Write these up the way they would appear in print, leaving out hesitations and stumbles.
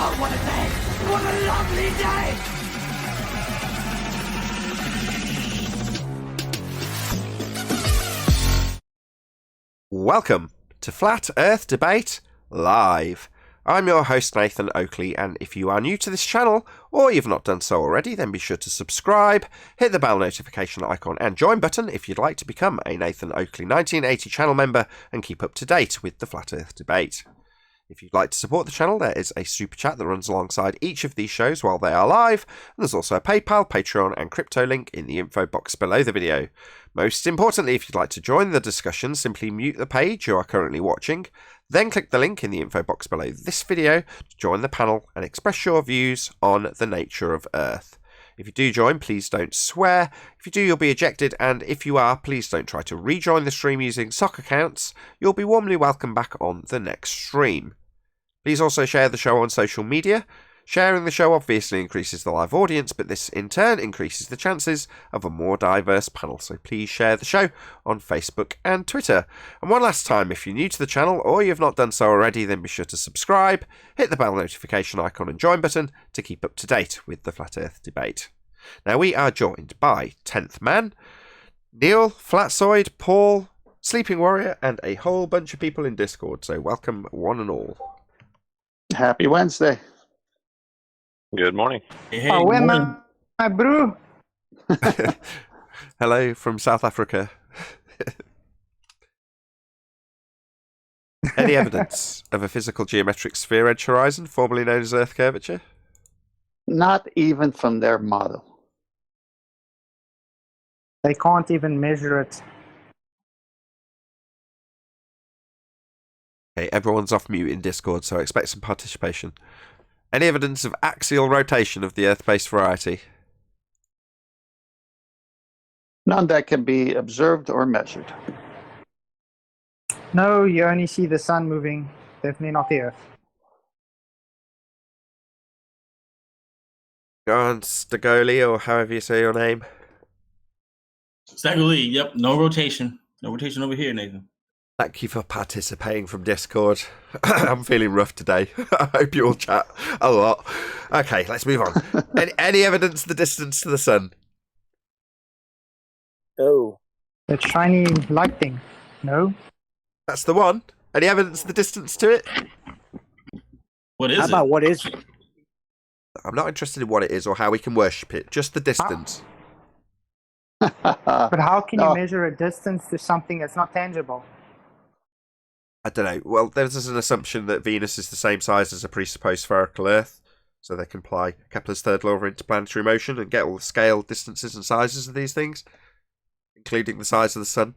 Oh, what a day! What a lovely day! Welcome to Flat Earth Debate Live. I'm your host Nathan Oakley, and if you are new to this channel, or you've not done so already, then be sure to subscribe, hit the bell notification icon and join button if you'd like to become a Nathan Oakley 1980 channel member and keep up to date with the Flat Earth Debate. If you'd like to support the channel, there is a super chat that runs alongside each of these shows while they are live, and there's also a PayPal, Patreon and crypto link in the info box below the video. Most importantly, if you'd like to join the discussion, simply mute the page you are currently watching, then click the link in the info box below this video to join the panel and express your views on the nature of Earth. If you do join, please don't swear. If you do, you'll be ejected, and if you are, please don't try to rejoin the stream using sock accounts. You'll be warmly welcomed back on the next stream. Please also share the show on social media. Sharing the show obviously increases the live audience, but this in turn increases the chances of a more diverse panel. So please share the show on Facebook and Twitter. And one last time, if you're new to the channel or you've not done so already, then be sure to subscribe, hit the bell notification icon and join button to keep up to date with the Flat Earth Debate. Now we are joined by 10th Man, Neil, Flatsoid, Paul, Sleeping Warrior, and a whole bunch of people in Discord. So welcome one and all. Happy Wednesday. Good morning. Hey, Oh, good when morning. my brew. Hello from South Africa. Any evidence of a physical geometric sphere edge horizon, formerly known as Earth curvature? Not even from their model. They can't even measure it. Okay, everyone's off mute in Discord, so I expect some participation. Any evidence of axial rotation of the Earth-based variety? None that can be observed or measured. No, you only see the sun moving, definitely not the Earth. Go on, Stagoli, or however you say your name. Stagger Lee, yep, no rotation. No rotation over here, Nathan. Thank you for participating from Discord. I'm feeling rough today. I hope you all chat a lot. Okay, let's move on. Any evidence of the distance to the sun? Oh, That shiny light thing. No? That's the one. Any evidence of the distance to it? What is how it? about what is it? I'm not interested in what it is or how we can worship it. Just the distance. But how can No. you measure a distance to something that's not tangible? I don't know. Well, there's an assumption that Venus is the same size as a presupposed spherical Earth, so they can apply Kepler's third law of interplanetary motion and get all the scale, distances, and sizes of these things, including the size of the sun.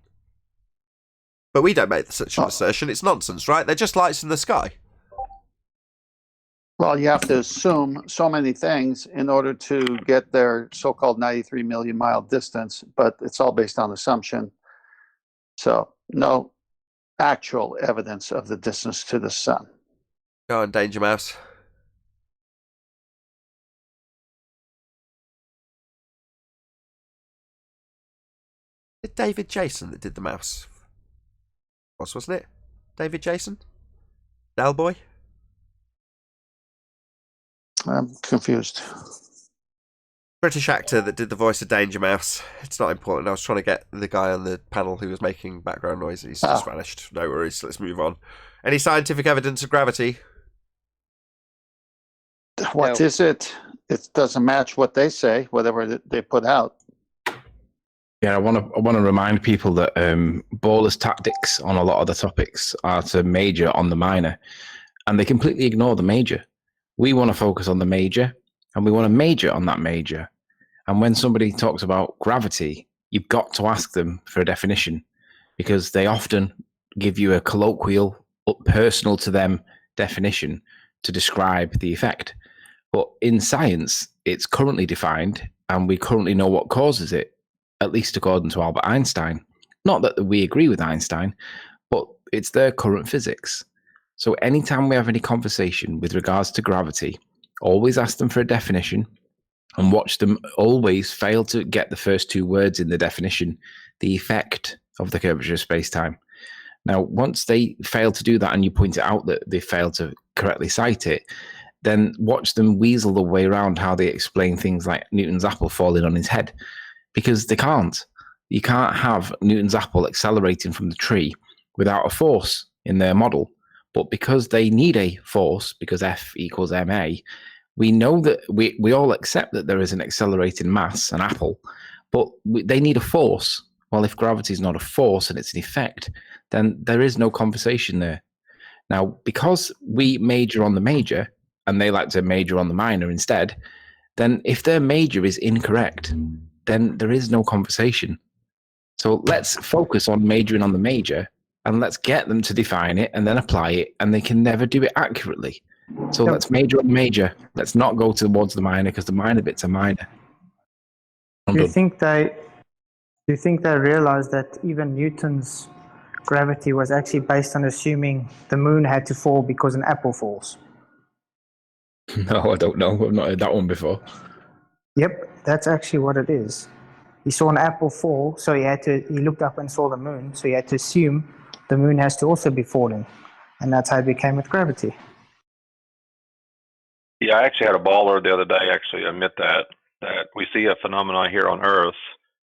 But we don't make such an assertion. It's nonsense, right? They're just lights in the sky. Well, you have to assume so many things in order to get their so-called 93 million mile distance, but it's all based on assumption. So no actual evidence of the distance to the sun. Go on, Danger Mouse. Did David Jason that did the mouse? Wasn't it? David Jason? Del Boy? I'm confused. British actor that did the voice of Danger Mouse. It's not important. I was trying to get the guy on the panel who was making background noise. He's just vanished. No worries. Let's move on. Any scientific evidence of gravity? What No. is it? It doesn't match what they say, whatever they put out. Yeah, I want to remind people that ballers' tactics on a lot of the topics are to major on the minor, and they completely ignore the major. We want to focus on the major, and we want to major on that major. And when somebody talks about gravity, you've got to ask them for a definition, because they often give you a colloquial, personal to them definition to describe the effect. But in science, it's currently defined, and we currently know what causes it, at least according to Albert Einstein. Not that we agree with Einstein, but it's their current physics. So anytime we have any conversation with regards to gravity, always ask them for a definition and watch them always fail to get the first two words in the definition, the effect of the curvature of space-time. Now, once they fail to do that and you point it out that they failed to correctly cite it, then watch them weasel the way around how they explain things like Newton's apple falling on his head, because they can't. You can't have Newton's apple accelerating from the tree without a force in their model. But because they need a force, because F equals ma, we know that we all accept that there is an accelerating mass, an apple, but they need a force. Well, if gravity is not a force and it's an effect, then there is no conversation there. Now, because we major on the major and they like to major on the minor instead, then if their major is incorrect, then there is no conversation. So let's focus on majoring on the major and let's get them to define it and then apply it, and they can never do it accurately. So let's major on major. Let's not go towards the minor, because the minor bits are minor. Do you think they realized that even Newton's gravity was actually based on assuming the moon had to fall because an apple falls? No, I don't know. I've not heard that one before. Yep, that's actually what it is. He saw an apple fall, so he looked up and saw the moon, so he had to assume the moon has to also be falling. And that's how it became with gravity. Yeah, I actually had a baller the other day, actually admit that we see a phenomenon here on Earth,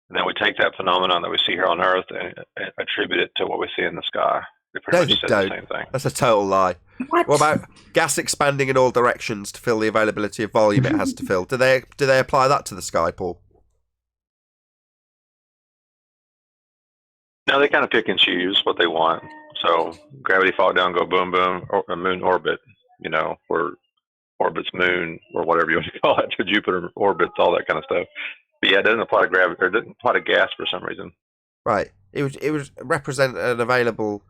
and then we take that phenomenon that we see here on Earth and attribute it to what we see in the sky. They pretty much said the same thing. That's a total lie. What about gas expanding in all directions to fill the availability of volume it has to fill? Do they apply that to the sky, Paul? No, they kind of pick and choose what they want. So gravity fall down, go boom, boom, or a moon orbit, or orbits moon, or whatever you want to call it, to Jupiter orbits, all that kind of stuff. But yeah, it doesn't apply to gravity, or it doesn't apply to gas for some reason. Right. It would represent an available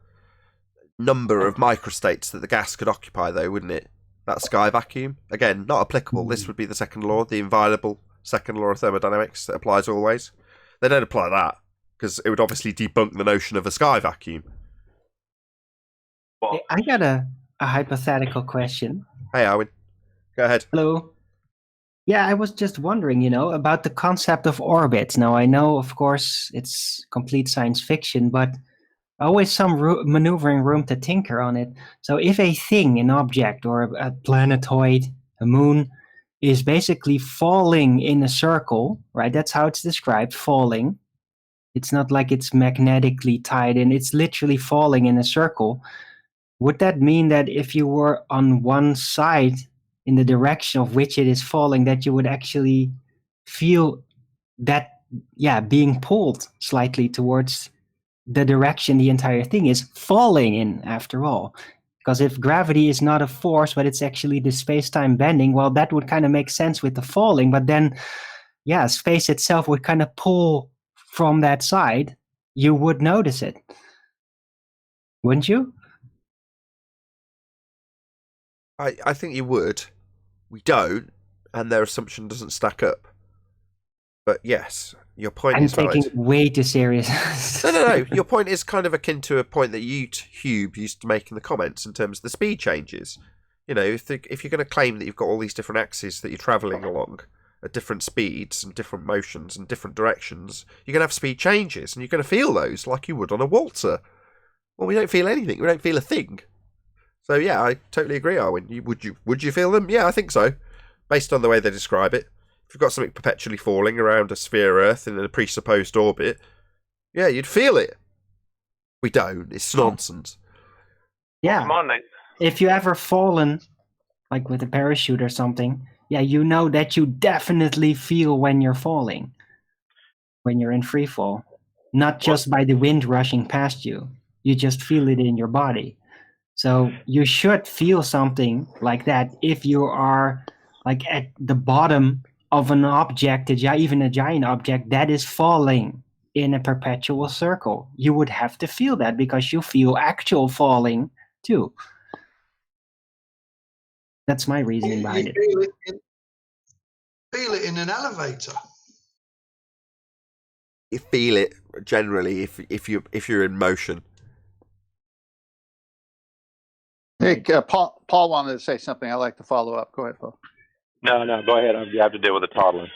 number of microstates that the gas could occupy, though, wouldn't it? That sky vacuum. Again, not applicable. This would be the second law, the inviolable second law of thermodynamics that applies always. They don't apply that, because it would obviously debunk the notion of a sky vacuum. Well, I got a hypothetical question. Hey, Arwin. Go ahead. Hello. Yeah, I was just wondering, about the concept of orbits. Now, I know, of course, it's complete science fiction, but always some maneuvering room to tinker on it. So if a thing, an object, or a planetoid, a moon, is basically falling in a circle, right? That's how it's described, falling. It's not like it's magnetically tied in. It's literally falling in a circle. Would that mean that if you were on one side in the direction of which it is falling, that you would actually feel that, being pulled slightly towards the direction the entire thing is falling in, after all? Because if gravity is not a force, but it's actually the space-time bending, well, that would kind of make sense with the falling, but then, space itself would kind of pull from that side. You would notice it, wouldn't you? I think you would. We don't, and their assumption doesn't stack up. But yes, your point is valid. I'm taking it way too serious. No. Your point is kind of akin to a point that you, Hube, used to make in the comments in terms of the speed changes. If you're going to claim that you've got all these different axes that you're travelling along at different speeds and different motions and different directions, you're going to have speed changes, and you're going to feel those like you would on a waltzer. Well, we don't feel anything. We don't feel a thing. So yeah, I totally agree, Arwin. Would you feel them? Yeah, I think so. Based on the way they describe it. If you've got something perpetually falling around a sphere Earth in a presupposed orbit, yeah, you'd feel it. We don't. It's nonsense. Yeah. Come on, Nate. If you ever fallen, like with a parachute or something, you know that you definitely feel when you're falling, when you're in free fall. Not just by the wind rushing past you. You just feel it in your body. So you should feel something like that if you are like at the bottom of an object, even a giant object that is falling in a perpetual circle. You would have to feel that because you feel actual falling too. That's my reasoning behind it. Feel it in an elevator. You feel it generally if you're in motion. Hey, Paul wanted to say something. I'd like to follow up. Go ahead, Paul. No, go ahead. You have to deal with the toddler.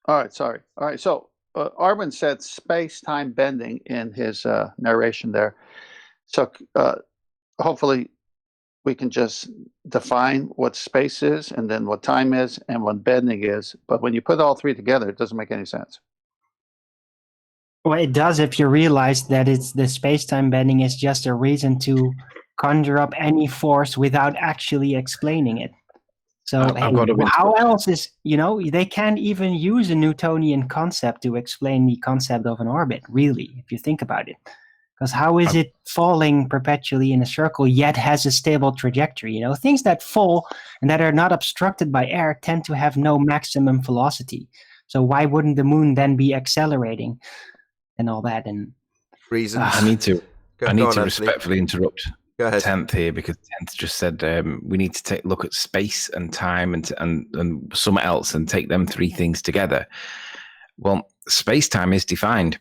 All right, sorry. All right, so Arwin said space-time bending in his narration there. So hopefully we can just define what space is and then what time is and what bending is. But when you put all three together, it doesn't make any sense. Well, it does if you realize that it's the space-time bending is just a reason to conjure up any force without actually explaining it. So I've got to how else is, they can't even use a Newtonian concept to explain the concept of an orbit, really, if you think about it. Because how is it falling perpetually in a circle yet has a stable trajectory? Things that fall and that are not obstructed by air tend to have no maximum velocity. So why wouldn't the moon then be accelerating and all that? And Reasons. I need to Go on, Anthony. respectfully interrupt Go ahead. 10th here, because 10th just said we need to take a look at space and time and something else and take them three things together. Well, space-time is defined.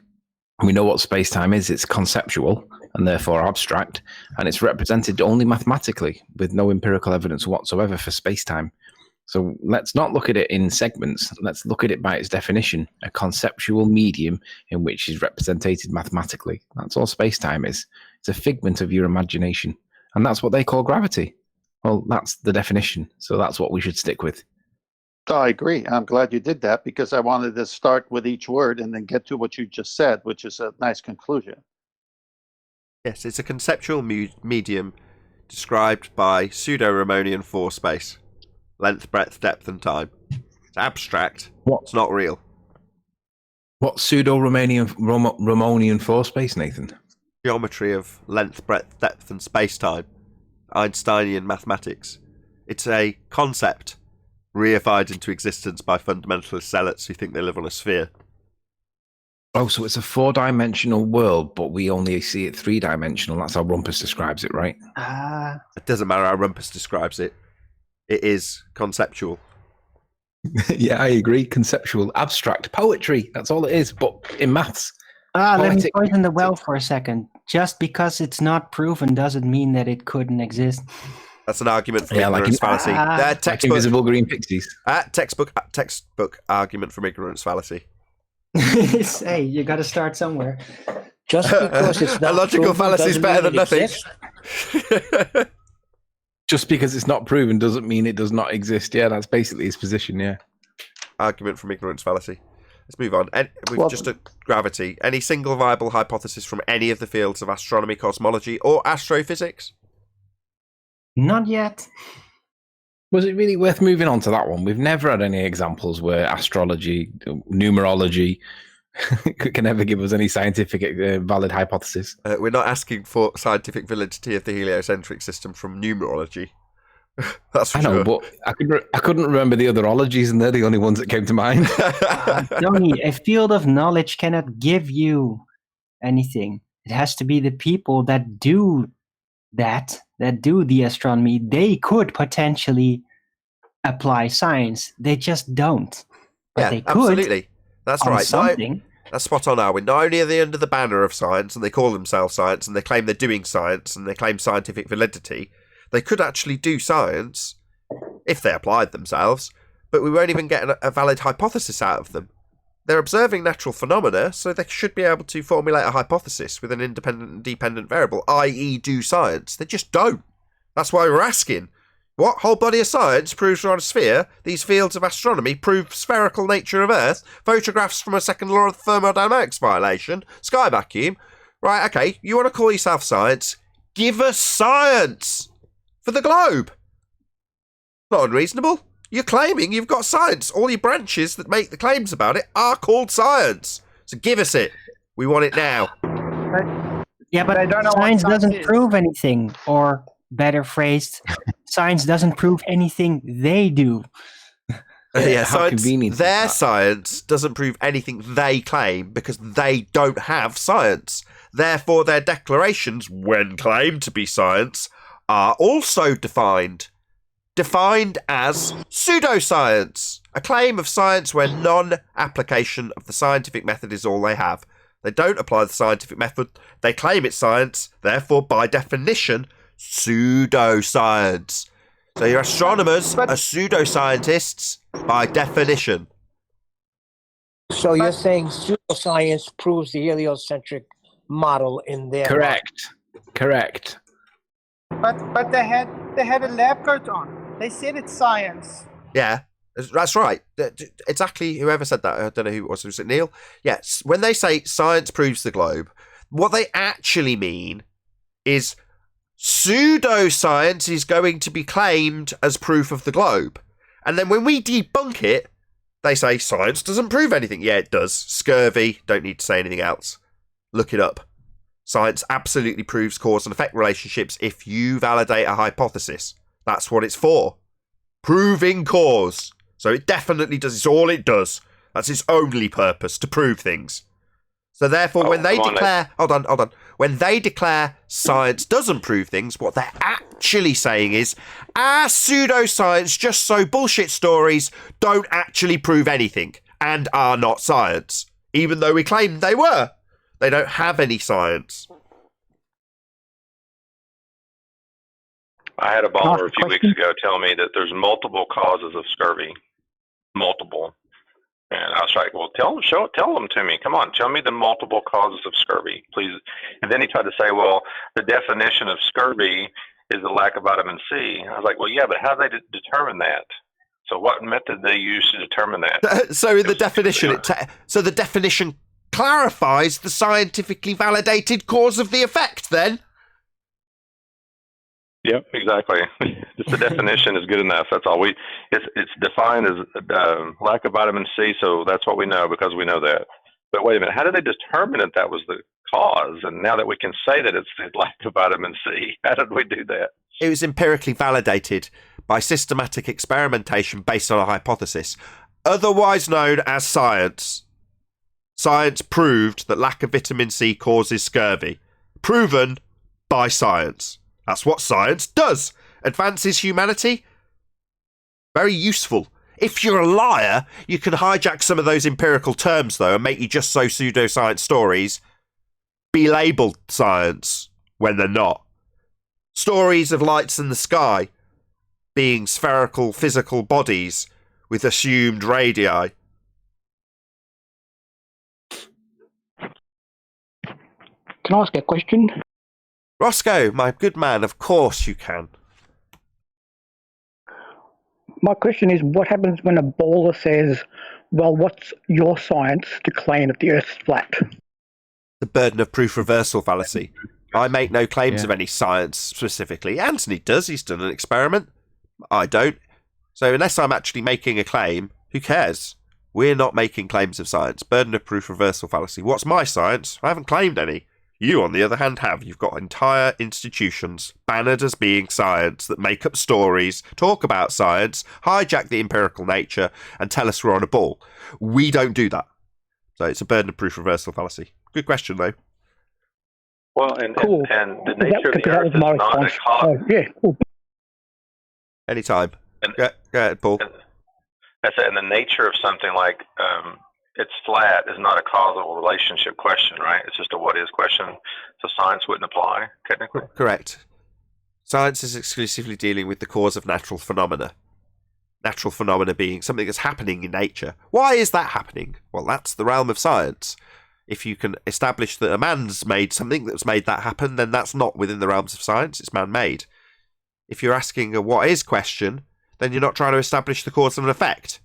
We know what space-time is. It's conceptual and therefore abstract, and it's represented only mathematically with no empirical evidence whatsoever for space-time. So let's not look at it in segments. Let's look at it by its definition, a conceptual medium in which is represented mathematically. That's all space-time is. It's a figment of your imagination. And that's what they call gravity. Well, that's the definition. So that's what we should stick with. Oh, I agree. I'm glad you did that because I wanted to start with each word and then get to what you just said, which is a nice conclusion. Yes, it's a conceptual medium described by pseudo-Riemannian four space. Length, breadth, depth, and time. It's abstract. It's not real. What pseudo-Riemannian four space, Nathan? Geometry of length, breadth, depth, and space-time. Einsteinian mathematics. It's a concept reified into existence by fundamentalist zealots who think they live on a sphere. Oh, so it's a four-dimensional world, but we only see it three-dimensional. That's how Rumpus describes it, right? It doesn't matter how Rumpus describes it. It is conceptual. Yeah, I agree. Conceptual, abstract, poetry. That's all it is, but in maths. Let me poison the well for a second. Just because it's not proven doesn't mean that it couldn't exist. That's an argument from ignorance fallacy. Like invisible green pixies. Textbook argument from ignorance fallacy. Hey, you got to start somewhere. Just because it's not a logical fallacy is better than nothing. Just because it's not proven doesn't mean it does not exist. Yeah, that's basically his position. Yeah. Argument from ignorance fallacy. Let's move on. We've just at gravity. Any single viable hypothesis from any of the fields of astronomy, cosmology, or astrophysics? Not yet. Was it really worth moving on to that one? We've never had any examples where astrology, numerology can ever give us any scientific valid hypothesis. We're not asking for scientific validity of the heliocentric system from numerology. That's for sure. But I couldn't remember the other ologies, and they're the only ones that came to mind. Tony, a field of knowledge cannot give you anything. It has to be the people that do that do the astronomy. They could potentially apply science. They just don't. But they could. Absolutely. That's right. Something. That's spot on, Arwin. Not only are they under the banner of science, and they call themselves science, and they claim they're doing science, and they claim scientific validity, they could actually do science if they applied themselves, but we won't even get a valid hypothesis out of them. They're observing natural phenomena, so they should be able to formulate a hypothesis with an independent and dependent variable, i.e. do science. They just don't. That's why we're asking. What whole body of science proves we're on a sphere? These fields of astronomy prove spherical nature of Earth? Photographs from a second law of thermodynamics violation? Sky vacuum? Right, okay, you want to call yourself science? Give us science! For the globe! Not unreasonable. You're claiming you've got science. All your branches that make the claims about it are called science. So give us it. We want it now. But I don't know. Science doesn't prove anything, or better phrased, science doesn't prove anything they do. Their science doesn't prove anything they claim because they don't have science. Therefore, their declarations, when claimed to be science, are also defined as pseudoscience, a claim of science where non-application of the scientific method is all they have. They don't apply the scientific method, they claim it's science, therefore, by definition, pseudoscience. So your astronomers are pseudoscientists by definition. So you're saying pseudoscience proves the heliocentric model in their... Correct. But they had they had a lab coat on. They said it's science. Yeah, that's right. Exactly. Whoever said that, I don't know who it was. Was it Neil? Yes. When they say science proves the globe, what they actually mean is pseudoscience is going to be claimed as proof of the globe. And then when we debunk it, they say science doesn't prove anything. Yeah, it does. Scurvy. Don't need to say anything else. Look it up. Science absolutely proves cause and effect relationships if you validate a hypothesis. That's what it's for. Proving cause. So it definitely does. It's all it does. That's its only purpose, to prove things. So therefore, when they declare... Hold on. When they declare science doesn't prove things, what they're actually saying is our pseudoscience, just so bullshit stories, don't actually prove anything and are not science. Even though we claimed they were. They don't have any science. I had a baller a few weeks ago tell me that there's multiple causes of scurvy. Multiple. And I was like, well, tell them to me. Come on, tell me the multiple causes of scurvy, please. And then he tried to say, well, the definition of scurvy is the lack of vitamin C. I was like, well, yeah, but how do they determine that? So what method they use to determine that? So in the definition, so the definition clarifies the scientifically validated cause of the effect, then? Yep, exactly. Just the definition is good enough. That's all. It's defined as lack of vitamin C, so that's what we know because we know that. But wait a minute, how did they determine that that was the cause? And now that we can say that it's the lack of vitamin C, how did we do that? It was empirically validated by systematic experimentation based on a hypothesis, otherwise known as science. Science proved that lack of vitamin C causes scurvy. Proven by science. That's what science does. Advances humanity. Very useful. If you're a liar, you can hijack some of those empirical terms, though, and make you just so pseudoscience stories be labelled science when they're not. Stories of lights in the sky being spherical physical bodies with assumed radii. Can I ask a question? Roscoe, my good man, of course you can. My question is, what happens when a baller says, well, what's your science to claim that the Earth's flat? The burden of proof reversal fallacy. I make no claims of any science specifically. Anthony does. He's done an experiment. I don't. So unless I'm actually making a claim, who cares? We're not making claims of science. Burden of proof reversal fallacy. What's my science? I haven't claimed any. You, on the other hand, have. You've got entire institutions bannered as being science that make up stories, talk about science, hijack the empirical nature, and tell us we're on a ball. We don't do that. So it's a burden of proof reversal fallacy. Good question, though. Well, and Cool. and the nature of the That Earth was is my not a response. cause. Yeah, cool. Anytime. And- Go ahead, Paul. That's it. And the nature of something like it's flat is not a causal relationship question, right? It's just a what is question. So science wouldn't apply, technically. Correct. Science is exclusively dealing with the cause of natural phenomena. Natural phenomena being something that's happening in nature. Why is that happening? Well, that's the realm of science. If you can establish that a man's made something that's made that happen, then that's not within the realms of science, it's man-made. If you're asking a what is question, then you're not trying to establish the cause and effect.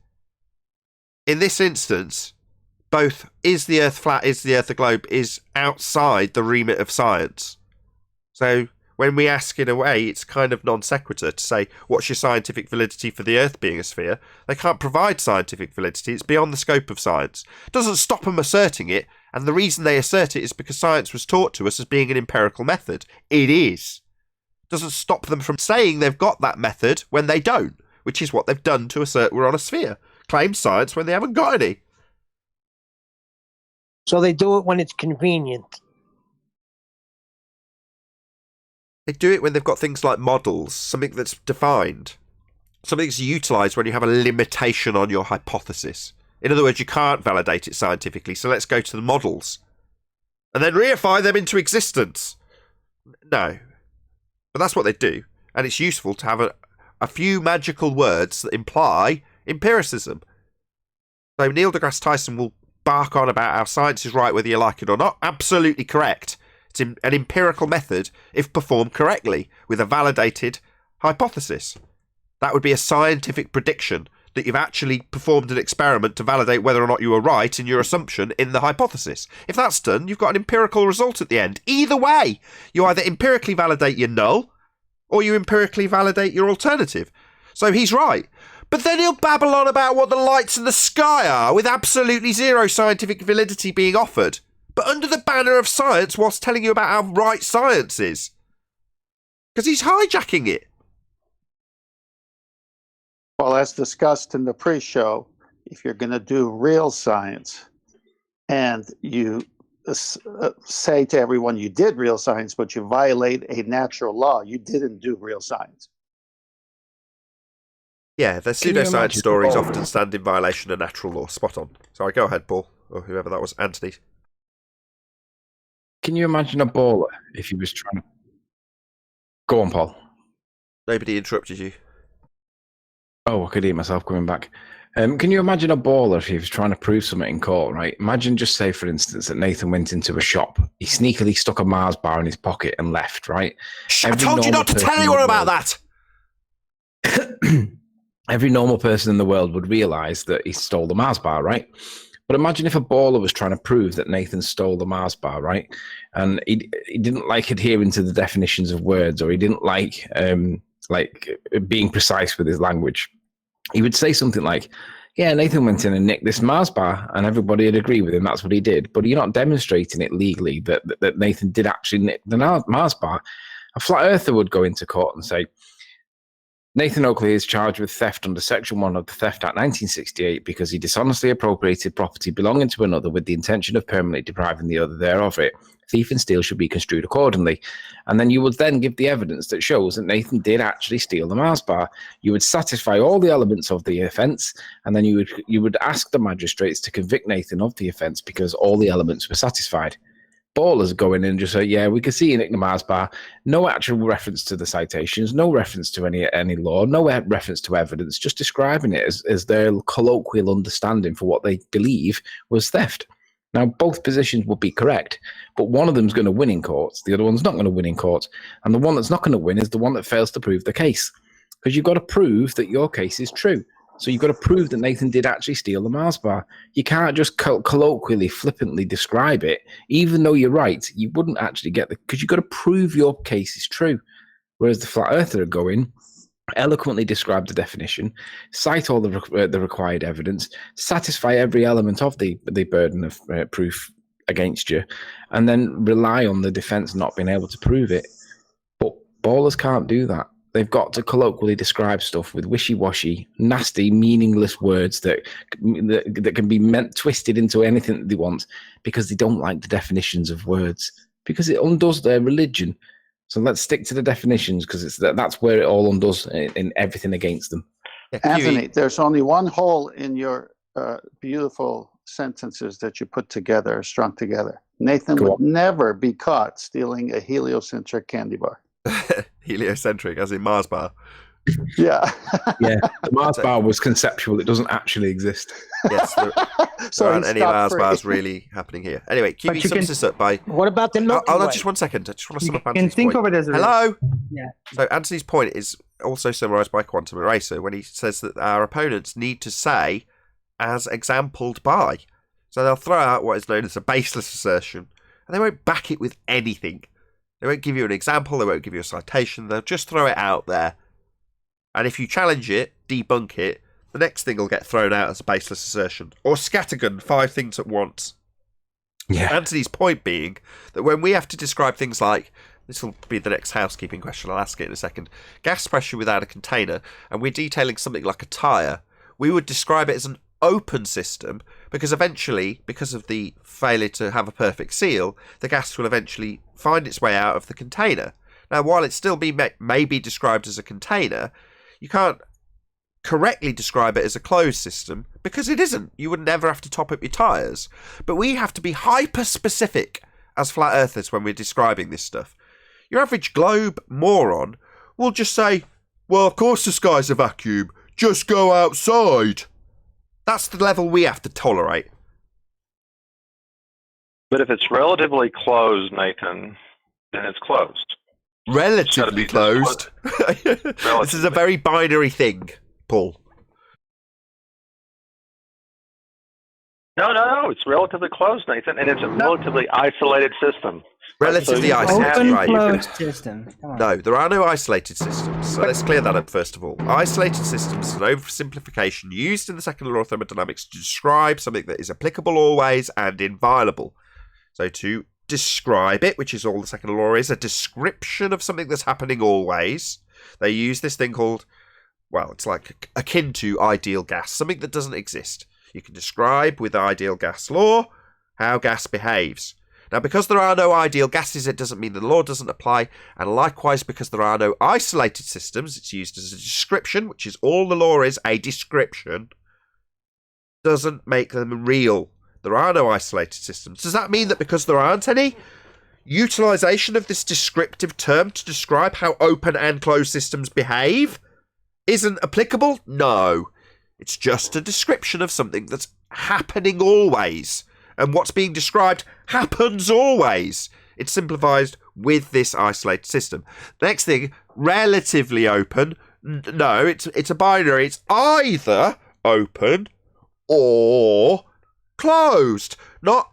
In this instance, both is the Earth flat, is the Earth a globe, is outside the remit of science. So when we ask in a way, it's kind of non sequitur to say, what's your scientific validity for the Earth being a sphere? They can't provide scientific validity. It's beyond the scope of science. It doesn't stop them asserting it. And the reason they assert it is because science was taught to us as being an empirical method. It is. It doesn't stop them from saying they've got that method when they don't, which is what they've done to assert we're on a sphere. Claim science when they haven't got any. So they do it when it's convenient. They do it when they've got things like models, something that's defined, something that's utilised when you have a limitation on your hypothesis. In other words, you can't validate it scientifically, so let's go to the models and then reify them into existence. No. But that's what they do, and it's useful to have a few magical words that imply empiricism. So Neil deGrasse Tyson will bark on about how science is right whether you like it or not. Absolutely correct. It's an empirical method if performed correctly with a validated hypothesis. That would be a scientific prediction that you've actually performed an experiment to validate whether or not you were right in your assumption in the hypothesis. If that's done, you've got an empirical result at the end. Either way, you either empirically validate your null or you empirically validate your alternative. So he's right. But then he'll babble on about what the lights in the sky are with absolutely zero scientific validity being offered, but under the banner of science whilst telling you about how right science is. Because he's hijacking it. Well, as discussed in the pre-show, if you're going to do real science and you say to everyone you did real science, but you violate a natural law, you didn't do real science. Yeah, the pseudoscience stories often stand in violation of natural law. Spot on. Sorry, go ahead, Paul, or whoever that was. Anthony. Can you imagine a baller if he was trying to... Go on, Paul. Nobody interrupted you. Oh, I could hear myself coming back. Can you imagine a baller if he was trying to prove something in court, right? Imagine just say, for instance, that Nathan went into a shop. He sneakily stuck a Mars bar in his pocket and left, right? I told you not to tell anyone about that! Every normal person in the world would realise that he stole the Mars bar, right? But imagine if a baller was trying to prove that Nathan stole the Mars bar, right? And he didn't like adhering to the definitions of words, or he didn't like being precise with his language. He would say something like, yeah, Nathan went in and nicked this Mars bar, and everybody would agree with him, that's what he did. But you're not demonstrating it legally that Nathan did actually nick the Mars bar. A flat earther would go into court and say, Nathan Oakley is charged with theft under Section 1 of the Theft Act 1968 because he dishonestly appropriated property belonging to another with the intention of permanently depriving the other thereof it. Thief and steal should be construed accordingly. And then you would then give the evidence that shows that Nathan did actually steal the Mars bar. You would satisfy all the elements of the offence, and then you would ask the magistrates to convict Nathan of the offence because all the elements were satisfied. Ballers go in and just say, yeah, we can see you nicked the Mars bar. No actual reference to the citations, no reference to any law, no reference to evidence, just describing it as their colloquial understanding for what they believe was theft. Now, both positions would be correct, but one of them's going to win in court, the other one's not going to win in court, and the one that's not going to win is the one that fails to prove the case, because you've got to prove that your case is true. So you've got to prove that Nathan did actually steal the Mars bar. You can't just colloquially, flippantly describe it. Even though you're right, you wouldn't actually get because you've got to prove your case is true. Whereas the flat earther would go in, eloquently describe the definition, cite all the required evidence, satisfy every element of the burden of proof against you, and then rely on the defence not being able to prove it. But ballers can't do that. They've got to colloquially describe stuff with wishy-washy, nasty, meaningless words that can be twisted into anything that they want because they don't like the definitions of words, because it undoes their religion. So let's stick to the definitions, because that's where it all undoes in everything against them. Anthony, there's only one hole in your beautiful sentences that you put together, strung together. Nathan would never be caught stealing a heliocentric candy bar. Heliocentric, as in Mars bar. Yeah. Yeah, the Mars bar was conceptual. It doesn't actually exist. Yes, there aren't any Mars bars really happening here. Anyway, QB sums this up by... What about the Milky Way? Just one second. I just want to sum up You can Anthony's think point. of it as a... Hello? Yeah. So Anthony's point is also summarised by Quantum Eraser when he says that our opponents need to say, as exampled by. So they'll throw out what is known as a baseless assertion, and they won't back it with anything. They won't give you an example, they won't give you a citation, they'll just throw it out there. And if you challenge it, debunk it, the next thing will get thrown out as a baseless assertion. Or scattergun 5 things at once. Yeah. Anthony's point being that when we have to describe things like, this will be the next housekeeping question, I'll ask it in a second, gas pressure without a container, and we're detailing something like a tyre, we would describe it as an open system, because eventually, because of the failure to have a perfect seal, the gas will eventually find its way out of the container. Now, while it still may be described as a container, you can't correctly describe it as a closed system, because it isn't. You would never have to top up your tyres. But we have to be hyper-specific as flat earthers when we're describing this stuff. Your average globe moron will just say, well, of course the sky's a vacuum, just go outside. That's the level we have to tolerate. But if it's relatively closed, Nathan, then it's closed. Relatively closed. This is a very binary thing, Paul. No. It's relatively closed, Nathan, and it's a relatively isolated system. Relatively So isolated, Open right? closed system. Come on. No, there are no isolated systems. So let's clear that up first of all. Isolated systems is an oversimplification used in the second law of thermodynamics to describe something that is applicable always and inviolable. So to describe it, which is all the second law is, a description of something that's happening always, they use this thing called, well, it's like akin to ideal gas, something that doesn't exist. You can describe with ideal gas law how gas behaves. Now, because there are no ideal gases, it doesn't mean the law doesn't apply. And likewise, because there are no isolated systems, it's used as a description, which is all the law is, a description, doesn't make them real. There are no isolated systems. Does that mean that because there aren't any, utilization of this descriptive term to describe how open and closed systems behave isn't applicable? No. It's just a description of something that's happening always. And what's being described happens always. It's simplified with this isolated system. Next thing, relatively open. No, it's a binary. It's either open or closed. Not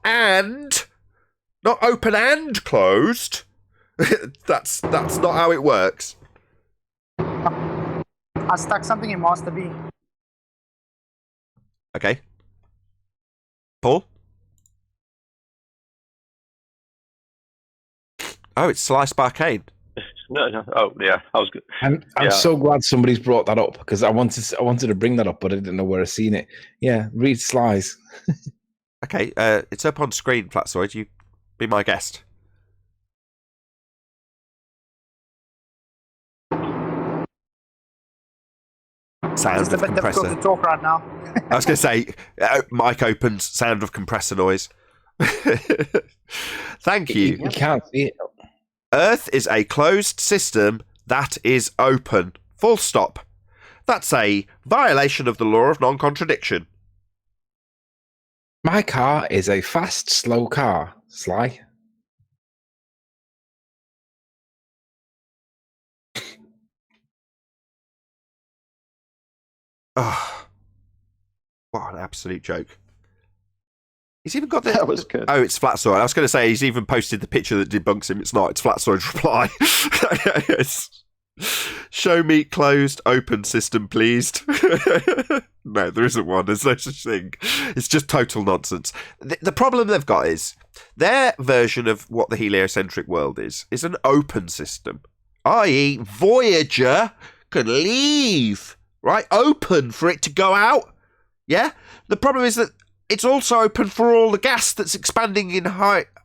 open and closed. That's not how it works. I stuck something in master B. Okay. Paul? Oh, it's Sliced Barcade. No. Oh, yeah. I was good. I'm so glad somebody's brought that up because I wanted to bring that up, but I didn't know where I seen it. Yeah, read Slice. Okay, it's up on screen, Flatsoid. You be my guest. Sound It's of a bit difficult compressor. to talk right now. I was going to say, mic opens, sound of compressor noise. Thank you. You can't see it. Earth is a closed system that is open. Full stop. That's a violation of the law of non-contradiction. My car is a fast, slow car. Sly. Oh, what an absolute joke. He's even got the... That was good. Oh, it's Flatsoid. I was going to say he's even posted the picture that debunks him. It's not. It's Flatsoid's reply. Yes. Show me closed, open system, please. No, there isn't one. There's no such thing. It's just total nonsense. The problem they've got is their version of what the heliocentric world is an open system, i.e. Voyager can leave, right? Open for it to go out. Yeah? The problem is that it's also open for all the gas that's expanding in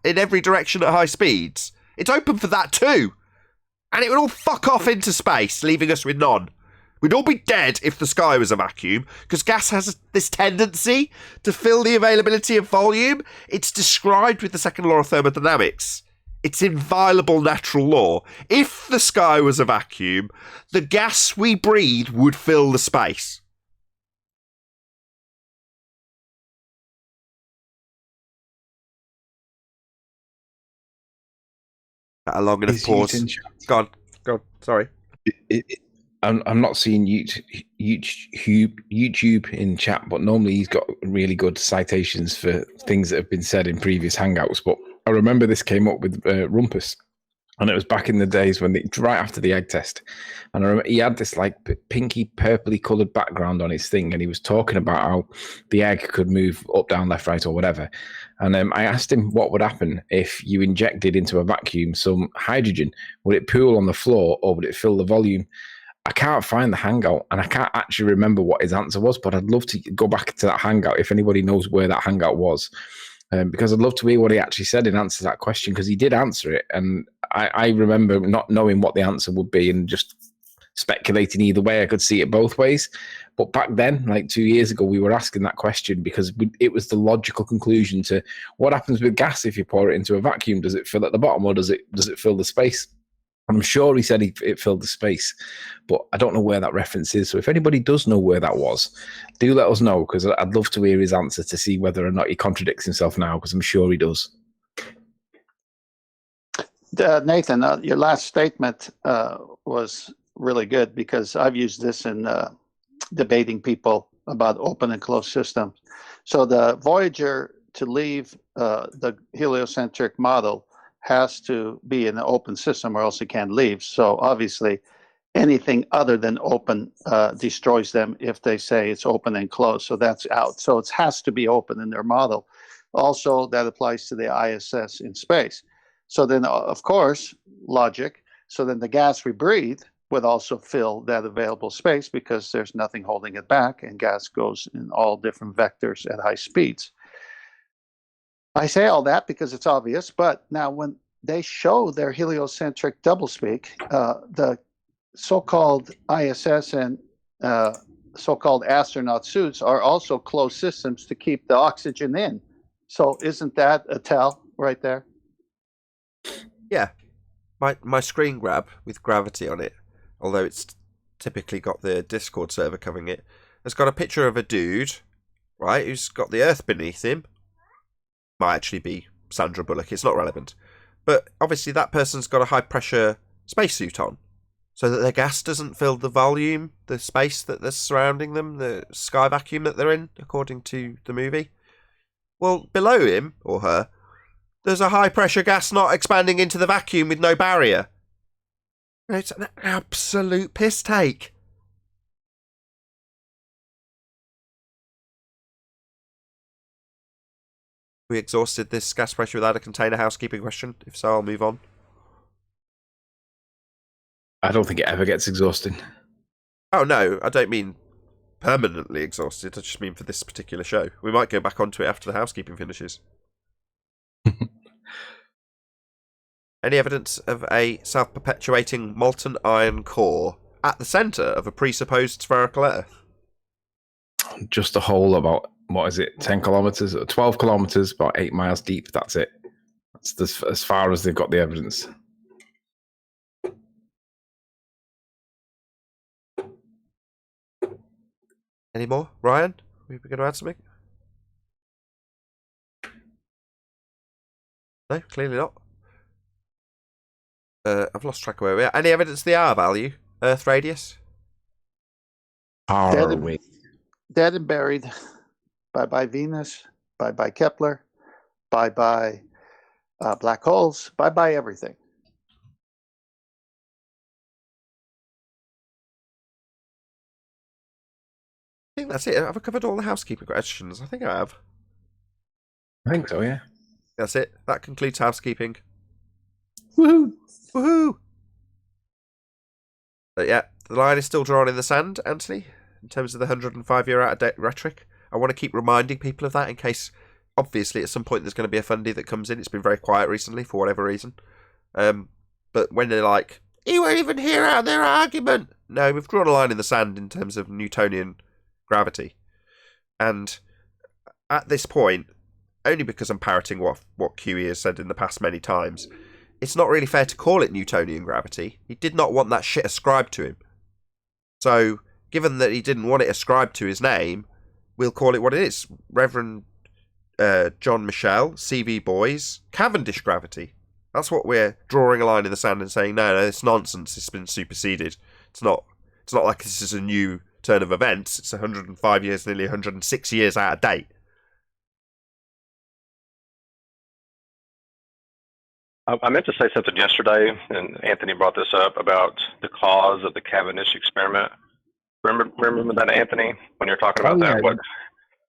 every direction at high speeds. It's open for that too. And it would all fuck off into space, leaving us with none. We'd all be dead if the sky was a vacuum, because gas has this tendency to fill the availability of volume. It's described with the second law of thermodynamics. It's inviolable natural law. If the sky was a vacuum, the gas we breathe would fill the space. A long enough pause. Go on. Sorry. I'm not seeing YouTube in chat, but normally he's got really good citations for things that have been said in previous Hangouts. But I remember this came up with Rumpus, and it was back in the days when right after the egg test, and I remember he had this like pinky purpley coloured background on his thing, and he was talking about how the egg could move up, down, left, right, or whatever. And I asked him what would happen if you injected into a vacuum some hydrogen. Would it pool on the floor or would it fill the volume? I can't find the Hangout, and I can't actually remember what his answer was, but I'd love to go back to that Hangout if anybody knows where that Hangout was, because I'd love to hear what he actually said in answer to that question, because he did answer it, and I remember not knowing what the answer would be and just speculating either way. I could see it both ways. But back then, like 2 years ago, we were asking that question because it was the logical conclusion to what happens with gas if you pour it into a vacuum. Does it fill at the bottom or does it fill the space? I'm sure he said it filled the space, but I don't know where that reference is. So if anybody does know where that was, do let us know, because I'd love to hear his answer to see whether or not he contradicts himself now, because I'm sure he does. Nathan, your last statement was really good because I've used this in debating people about open and closed systems. So the Voyager, to leave the heliocentric model, has to be in an open system or else it can't leave. So obviously anything other than open destroys them if they say it's open and closed. So that's out. So it has to be open in their model. Also, that applies to the ISS in space. So then, of course, logic. So then the gas we breathe would also fill that available space because there's nothing holding it back, and gas goes in all different vectors at high speeds. I say all that because it's obvious, but now when they show their heliocentric doublespeak, the so-called ISS and so-called astronaut suits are also closed systems to keep the oxygen in. So isn't that a tell right there? Yeah. My screen grab with gravity on it, although it's typically got the Discord server covering it, has got a picture of a dude, right, who's got the Earth beneath him. Might actually be Sandra Bullock, it's not relevant. But obviously that person's got a high-pressure spacesuit on, so that their gas doesn't fill the volume, the space that's surrounding them, the sky vacuum that they're in, according to the movie. Well, below him, or her, there's a high-pressure gas not expanding into the vacuum with no barrier. It's an absolute piss take. We exhausted this gas pressure without a container housekeeping question? If so, I'll move on. I don't think it ever gets exhausted. Oh, no, I don't mean permanently exhausted. I just mean for this particular show. We might go back onto it after the housekeeping finishes. Any evidence of a self-perpetuating molten iron core at the centre of a presupposed spherical Earth? Just a hole about, 10 kilometres? 12 kilometres, about 8 miles deep, that's it. That's as far as they've got the evidence. Any more? Ryan? Are we going to add something? No, clearly not. I've lost track of where we are. Any evidence of the R value? Earth radius? Dead and buried. Bye-bye Venus. Bye-bye Kepler. Bye-bye black holes. Bye-bye everything. I think that's it. Have I covered all the housekeeping questions? I think I have. I think so, yeah. That's it. That concludes housekeeping. Woohoo! Woohoo! But yeah, the line is still drawn in the sand, Anthony, in terms of the 105-year out-of-date rhetoric. I want to keep reminding people of that in case, obviously, at some point there's going to be a fundy that comes in. It's been very quiet recently for whatever reason. But when they're like, you won't even hear out their argument. No, we've drawn a line in the sand in terms of Newtonian gravity. And at this point, only because I'm parroting what QE has said in the past many times, it's not really fair to call it Newtonian gravity. He did not want that shit ascribed to him. So, given that he didn't want it ascribed to his name, we'll call it what it is. Reverend John Michel, CV Boys, Cavendish gravity. That's what we're drawing a line in the sand and saying, no, it's nonsense. It's been superseded. It's not like this is a new turn of events. It's 105 years, nearly 106 years out of date. I meant to say something yesterday, and Anthony brought this up about the cause of the Cavendish experiment. Remember that, Anthony, when you're talking about that? Yeah.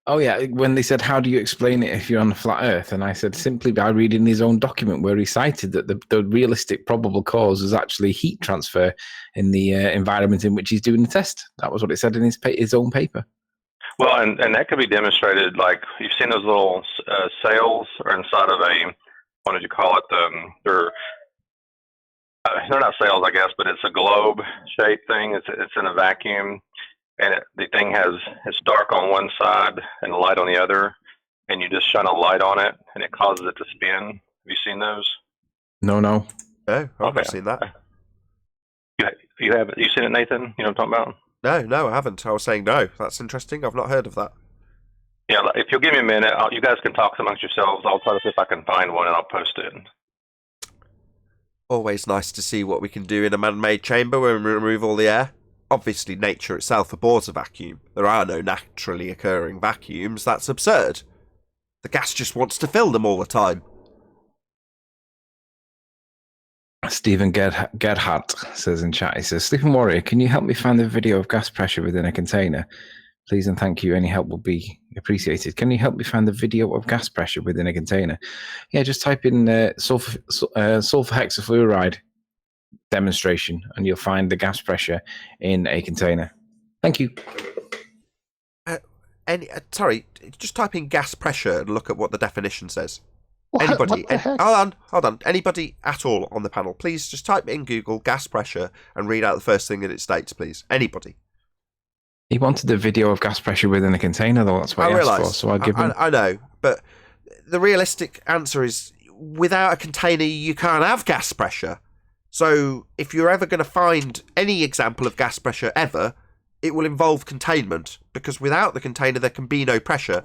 Oh, yeah. When they said, how do you explain it if you're on a flat Earth? And I said, simply by reading his own document where he cited that the realistic probable cause was actually heat transfer in the environment in which he's doing the test. That was what it said in his own paper. Well, and that could be demonstrated, like, you've seen those little sails are inside of what did you call it? They're not sails, I guess, but it's a globe-shaped thing. It's in a vacuum, and the thing it's dark on one side and light on the other, and you just shine a light on it, and it causes it to spin. Have you seen those? No. No, I've not seen that. You haven't? You seen it, Nathan? You know what I'm talking No, about? I haven't. I was saying no. That's interesting. I've not heard of that. Yeah, if you'll give me a minute, you guys can talk amongst yourselves. I'll try to see if I can find one, and I'll post it. Always nice to see what we can do in a man-made chamber when we remove all the air. Obviously, nature itself abhors a vacuum. There are no naturally occurring vacuums. That's absurd. The gas just wants to fill them all the time. Stephen Gerhardt says in chat, he says, Sleeping Warrior, can you help me find the video of gas pressure within a container? Please and thank you. Any help will be appreciated. Can you help me find the video of gas pressure within a container? Yeah, just type in sulfur hexafluoride demonstration and you'll find the gas pressure in a container. Thank you. Sorry, just type in gas pressure and look at what the definition says. What the heck? Hold on. Anybody at all on the panel, please just type in Google gas pressure and read out the first thing that it states, please. Anybody. He wanted the video of gas pressure within a container, though. That's what he asked for. So I'll give him. I know, but the realistic answer is without a container, you can't have gas pressure. So if you're ever going to find any example of gas pressure ever, it will involve containment, because without the container, there can be no pressure.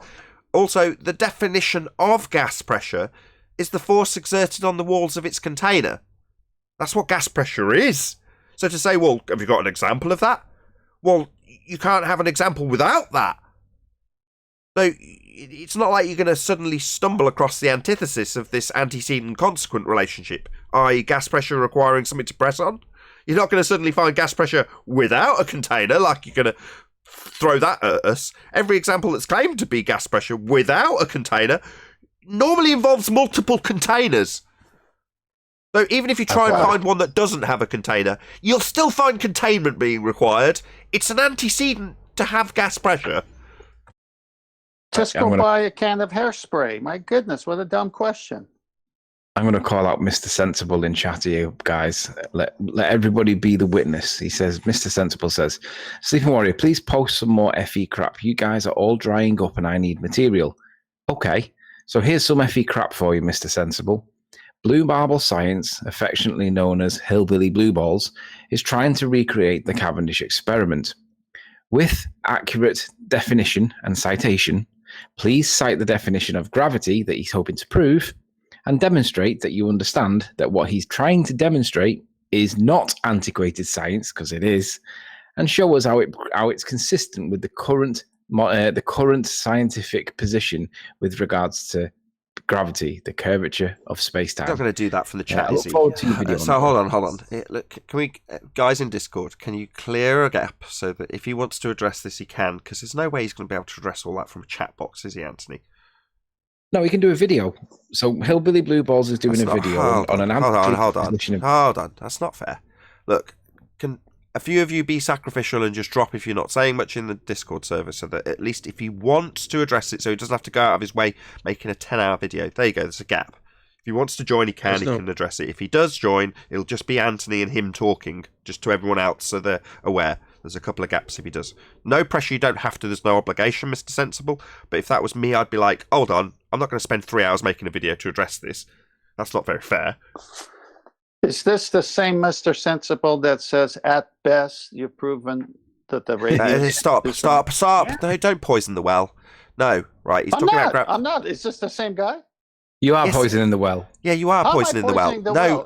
Also, the definition of gas pressure is the force exerted on the walls of its container. That's what gas pressure is. So to say, well, have you got an example of that? Well, you can't have an example without that. So it's not like you're going to suddenly stumble across the antithesis of this antecedent consequent relationship, i.e. gas pressure requiring something to press on. You're not going to suddenly find gas pressure without a container, like you're going to throw that at us. Every example that's claimed to be gas pressure without a container normally involves multiple containers. So even if you try and find one that doesn't have a container, you'll still find containment being required. It's an antecedent to have gas pressure. Just go buy a can of hairspray. My goodness, what a dumb question. I'm going to call out Mr. Sensible in chat here, guys. Let everybody be the witness. He says, Mr. Sensible says, Sleeping Warrior, please post some more FE crap. You guys are all drying up and I need material. Okay, so here's some FE crap for you, Mr. Sensible. Blue Marble Science, affectionately known as Hillbilly Blue Balls, is trying to recreate the Cavendish experiment. With accurate definition and citation, please cite the definition of gravity that he's hoping to prove and demonstrate that you understand that what he's trying to demonstrate is not antiquated science, because it is, and show us how it's consistent with the current scientific position with regards to gravity, the curvature of space-time. I'm not going to do that from the chat. I look forward to your video. So hold on. Look, can we, guys in Discord, can you clear a gap so that if he wants to address this, he can? Because there's no way he's going to be able to address all that from a chat box, is he, Anthony? No, he can do a video. So Hillbilly Blue Balls is doing a video on an hold on. That's not fair. Look, can a few of you be sacrificial and just drop if you're not saying much in the Discord server, so that at least if he wants to address it, so he doesn't have to go out of his way making a 10-hour video. There you go. There's a gap. If he wants to join, he can address it. If he does join, it'll just be Anthony and him talking, just to everyone else, so they're aware. There's a couple of gaps if he does. No pressure, you don't have to. There's no obligation, Mr. Sensible. But if that was me, I'd be like, hold on, I'm not going to spend 3 hours making a video to address this. That's not very fair. Is this the same Mr. Sensible that says, at best, you've proven that the radius... Stop. No, don't poison the well. No, right, he's talking about... I'm not. Is this the same guy? You are poisoning the well. Yeah, you are poisoning the well. No,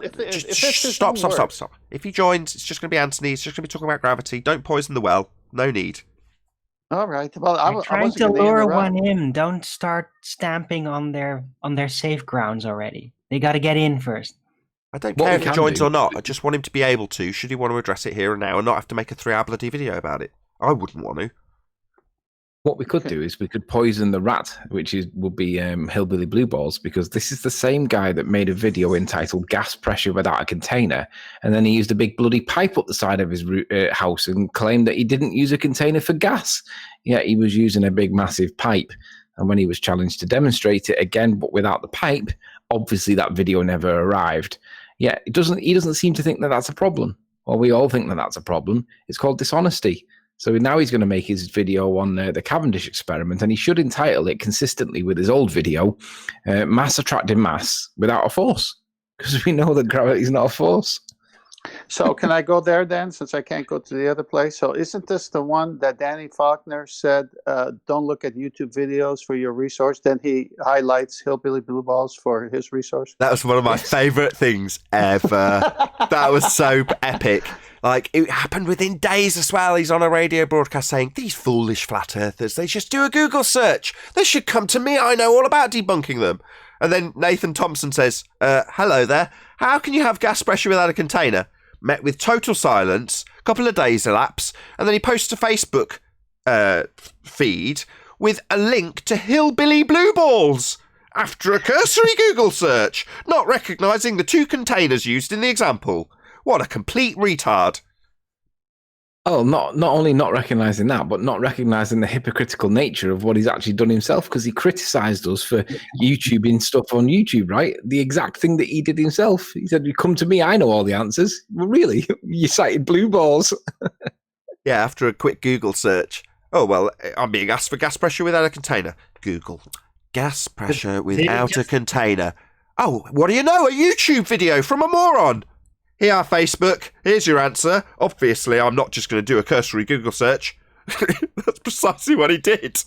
stop. If he joins, it's just going to be Anthony. He's just going to be talking about gravity. Don't poison the well. No need. All right. Well, I'm trying to lure one in. Don't start stamping on their safe grounds already. They got to get in first. I don't care if he joins or not. I just want him to be able to, should he want to address it here and now, and not have to make a 3-hour bloody video about it. I wouldn't want to. What we could do is we could poison the rat, which would be Hillbilly Blue Balls, because this is the same guy that made a video entitled Gas Pressure Without a Container, and then he used a big bloody pipe up the side of his house and claimed that he didn't use a container for gas. Yeah, he was using a big massive pipe, and when he was challenged to demonstrate it again but without the pipe, obviously that video never arrived. Yeah, he doesn't seem to think that that's a problem. Well, we all think that that's a problem. It's called dishonesty. So now he's going to make his video on the Cavendish experiment, and he should entitle it consistently with his old video, Mass Attracting Mass Without a Force, because we know that gravity is not a force. So can I go there then, since I can't go to the other place? So isn't this the one that Danny Faulkner said, don't look at YouTube videos for your resource? Then he highlights Hillbilly Blue Balls for his resource. That was one of my favourite things ever. That was so epic. Like, it happened within days as well. He's on a radio broadcast saying, these foolish flat earthers, they just do a Google search. They should come to me. I know all about debunking them. And then Nathan Thompson says, hello there. How can you have gas pressure without a container? Met with total silence. A couple of days elapse. And then he posts a Facebook feed with a link to Hillbilly Blue Balls after a cursory Google search, not recognising the 2 containers used in the example. What a complete retard. Oh, not only not recognising that, but not recognising the hypocritical nature of what he's actually done himself, because he criticised us for YouTubing stuff on YouTube, right? The exact thing that he did himself. He said, you come to me, I know all the answers. Well, really? You cited blue balls. Yeah, after a quick Google search. Oh, well, I'm being asked for gas pressure without a container. Google. Gas pressure without a container. Oh, what do you know? A YouTube video from a moron. Here, Facebook. Here's your answer. Obviously, I'm not just going to do a cursory Google search. That's precisely what he did.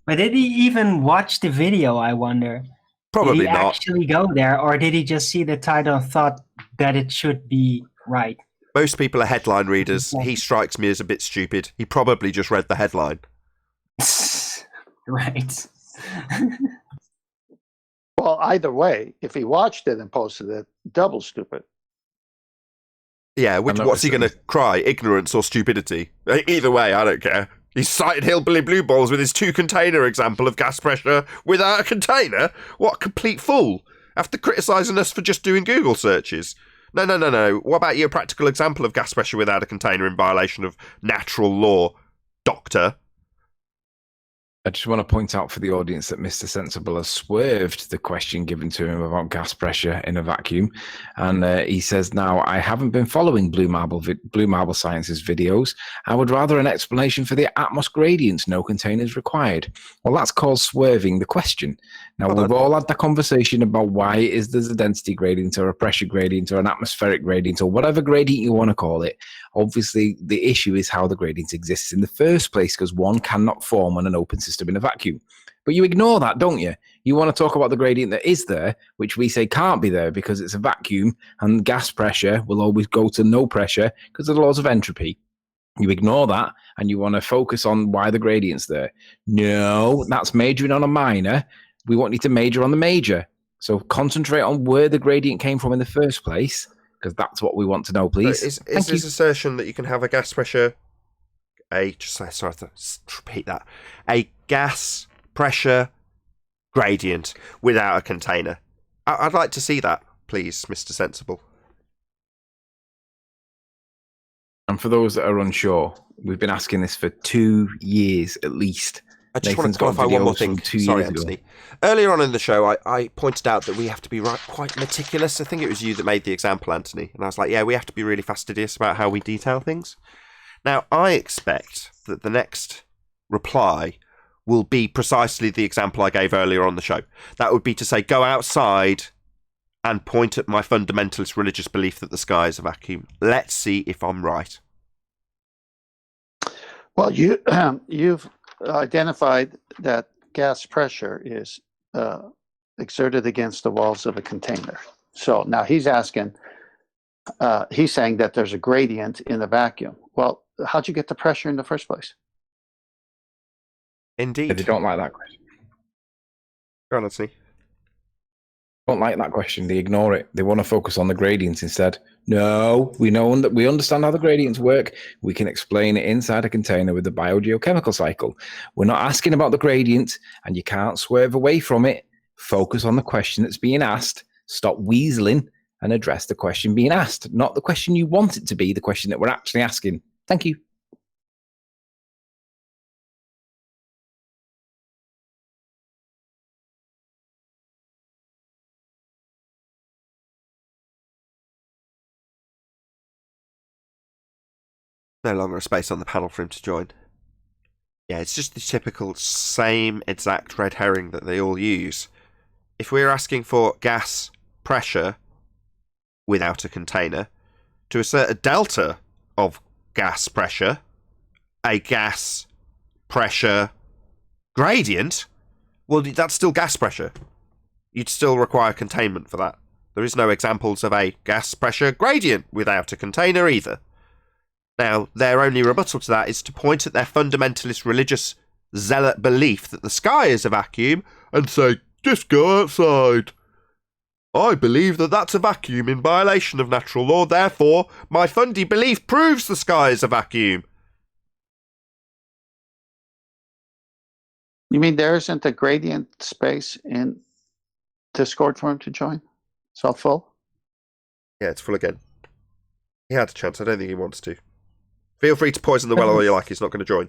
But did he even watch the video, I wonder? Probably did he not. actually go there, or did he just see the title and thought that it should be right? Most people are headline readers. He strikes me as a bit stupid. He probably just read the headline. Right. Well, either way, if he watched it and posted it, double stupid. Yeah, what's he going to cry? Ignorance or stupidity? Either way, I don't care. He cited Hillbilly Blue Balls with his 2 container example of gas pressure without a container? What a complete fool. After criticising us for just doing Google searches. No. What about your practical example of gas pressure without a container in violation of natural law, doctor? I just want to point out for the audience that Mr. Sensible has swerved the question given to him about gas pressure in a vacuum. And he says, now, I haven't been following Blue Marble Science's videos. I would rather an explanation for the Atmos gradients, no containers required. Well, that's called swerving the question. Now, we've all had that conversation about why is there a density gradient or a pressure gradient or an atmospheric gradient or whatever gradient you want to call it. Obviously, the issue is how the gradient exists in the first place, because one cannot form on an open system in a vacuum. But you ignore that, don't you? You want to talk about the gradient that is there, which we say can't be there because it's a vacuum and gas pressure will always go to no pressure because of the laws of entropy. You ignore that and you want to focus on why the gradient's there. No, that's majoring on a minor. We want you to major on the major. So concentrate on where the gradient came from in the first place, because that's what we want to know, please. Is his assertion that you can have a gas pressure, a gas pressure gradient without a container? I'd like to see that, please, Mr. Sensible. And for those that are unsure, we've been asking this for 2 years at least. I just want to qualify one more thing. Sorry, Anthony. Earlier on in the show, I pointed out that we have to be quite meticulous. I think it was you that made the example, Anthony. And I was like, yeah, we have to be really fastidious about how we detail things. Now, I expect that the next reply will be precisely the example I gave earlier on the show. That would be to say, go outside and point at my fundamentalist religious belief that the sky is a vacuum. Let's see if I'm right. Well, you've identified that gas pressure is exerted against the walls of a container. So now he's asking, he's saying that there's a gradient in the vacuum. Well, how'd you get the pressure in the first place? Indeed. They don't like that question. Go on, Anthony. Don't like that question. They ignore it. They want to focus on the gradients instead. No, we know that we understand how the gradients work. We can explain it inside a container with the biogeochemical cycle. We're not asking about the gradient, and you can't swerve away from it. Focus on the question that's being asked. Stop weaseling and address the question being asked, not the question you want it to be, the question that we're actually asking. Thank you. No longer a space on the panel for him to join. Yeah, it's just the typical same exact red herring that they all use. If we're asking for gas pressure without a container to assert a delta of gas pressure, a gas pressure gradient, well, that's still gas pressure. You'd still require containment for that. There is no examples of a gas pressure gradient without a container either. Now, their only rebuttal to that is to point at their fundamentalist religious zealot belief that the sky is a vacuum and say, just go outside. I believe that that's a vacuum in violation of natural law, therefore my fundy belief proves the sky is a vacuum. You mean there isn't a gradient space in Discord for him to join? It's all full? Yeah, it's full again. He had a chance. I don't think he wants to. Feel free to poison the well all you like. He's not going to join.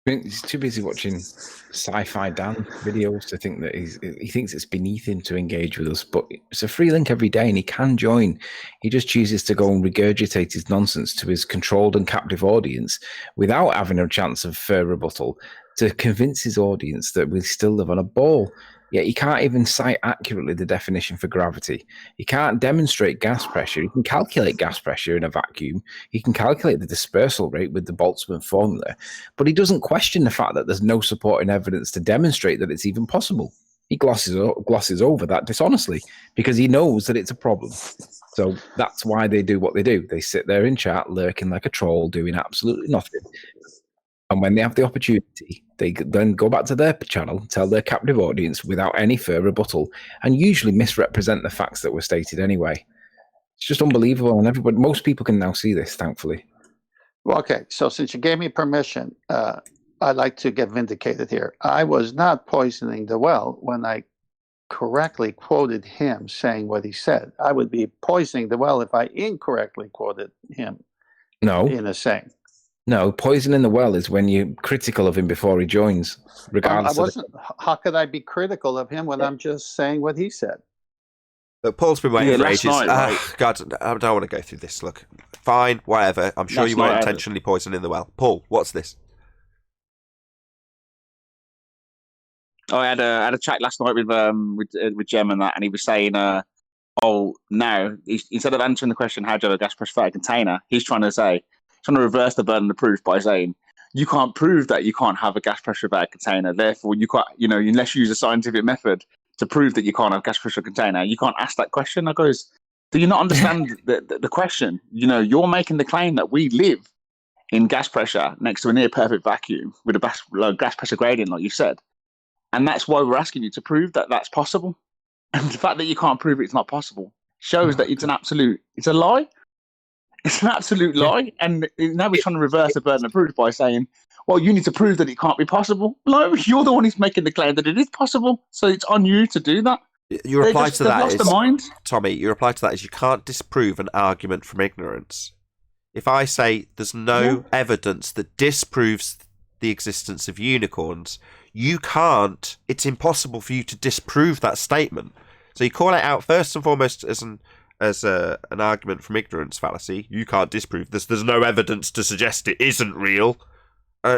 He's too busy watching Sci-Fi Dan videos to think that he thinks it's beneath him to engage with us. But it's a free link every day, and he can join. He just chooses to go and regurgitate his nonsense to his controlled and captive audience without having a chance of fair rebuttal to convince his audience that we still live on a ball. Yet he can't even cite accurately the definition for gravity. He can't demonstrate gas pressure. He can calculate gas pressure in a vacuum. He can calculate the dispersal rate with the Boltzmann formula. But he doesn't question the fact that there's no supporting evidence to demonstrate that it's even possible. He glosses over that dishonestly because he knows that it's a problem. So that's why they do what they do. They sit there in chat, lurking like a troll, doing absolutely nothing. And when they have the opportunity, they then go back to their channel, tell their captive audience without any fair rebuttal, and usually misrepresent the facts that were stated anyway. It's just unbelievable, and most people can now see this, thankfully. Well, okay, so since you gave me permission, I'd like to get vindicated here. I was not poisoning the well when I correctly quoted him saying what he said. I would be poisoning the well if I incorrectly quoted him in a saying. No, poisoning the well is when you're critical of him before he joins, regardless. I wasn't. How could I be critical of him when I'm just saying what he said? Look, Paul's been waiting for ages. Night, right? God, I don't want to go through this. Look, fine, whatever. I'm sure you weren't intentionally poisoning the well. Paul, what's this? I had a chat last night with Jem and that, and he was saying, now instead of answering the question, how do you have a gas pressure container, he's trying to reverse the burden of proof by saying you can't prove that you can't have a gas pressure bag container. Therefore, you can't, unless you use a scientific method to prove that you can't have a gas pressure container, you can't ask that question. I goes, do you not understand the question? You're making the claim that we live in gas pressure next to a near perfect vacuum with a gas pressure gradient, like you said. And that's why we're asking you to prove that that's possible. And the fact that you can't prove it's not possible shows that it's a lie. It's an absolute lie, and now we're trying to reverse the burden of proof by saying, well, you need to prove that it can't be possible. No, you're the one who's making the claim that it is possible, so it's on you to do that. Your reply to that is, Tommy, your reply to that is you can't disprove an argument from ignorance. If I say there's no evidence that disproves the existence of unicorns, you can't, it's impossible for you to disprove that statement. So you call it out first and foremost as an argument from ignorance fallacy. You can't disprove this. There's no evidence to suggest it isn't real.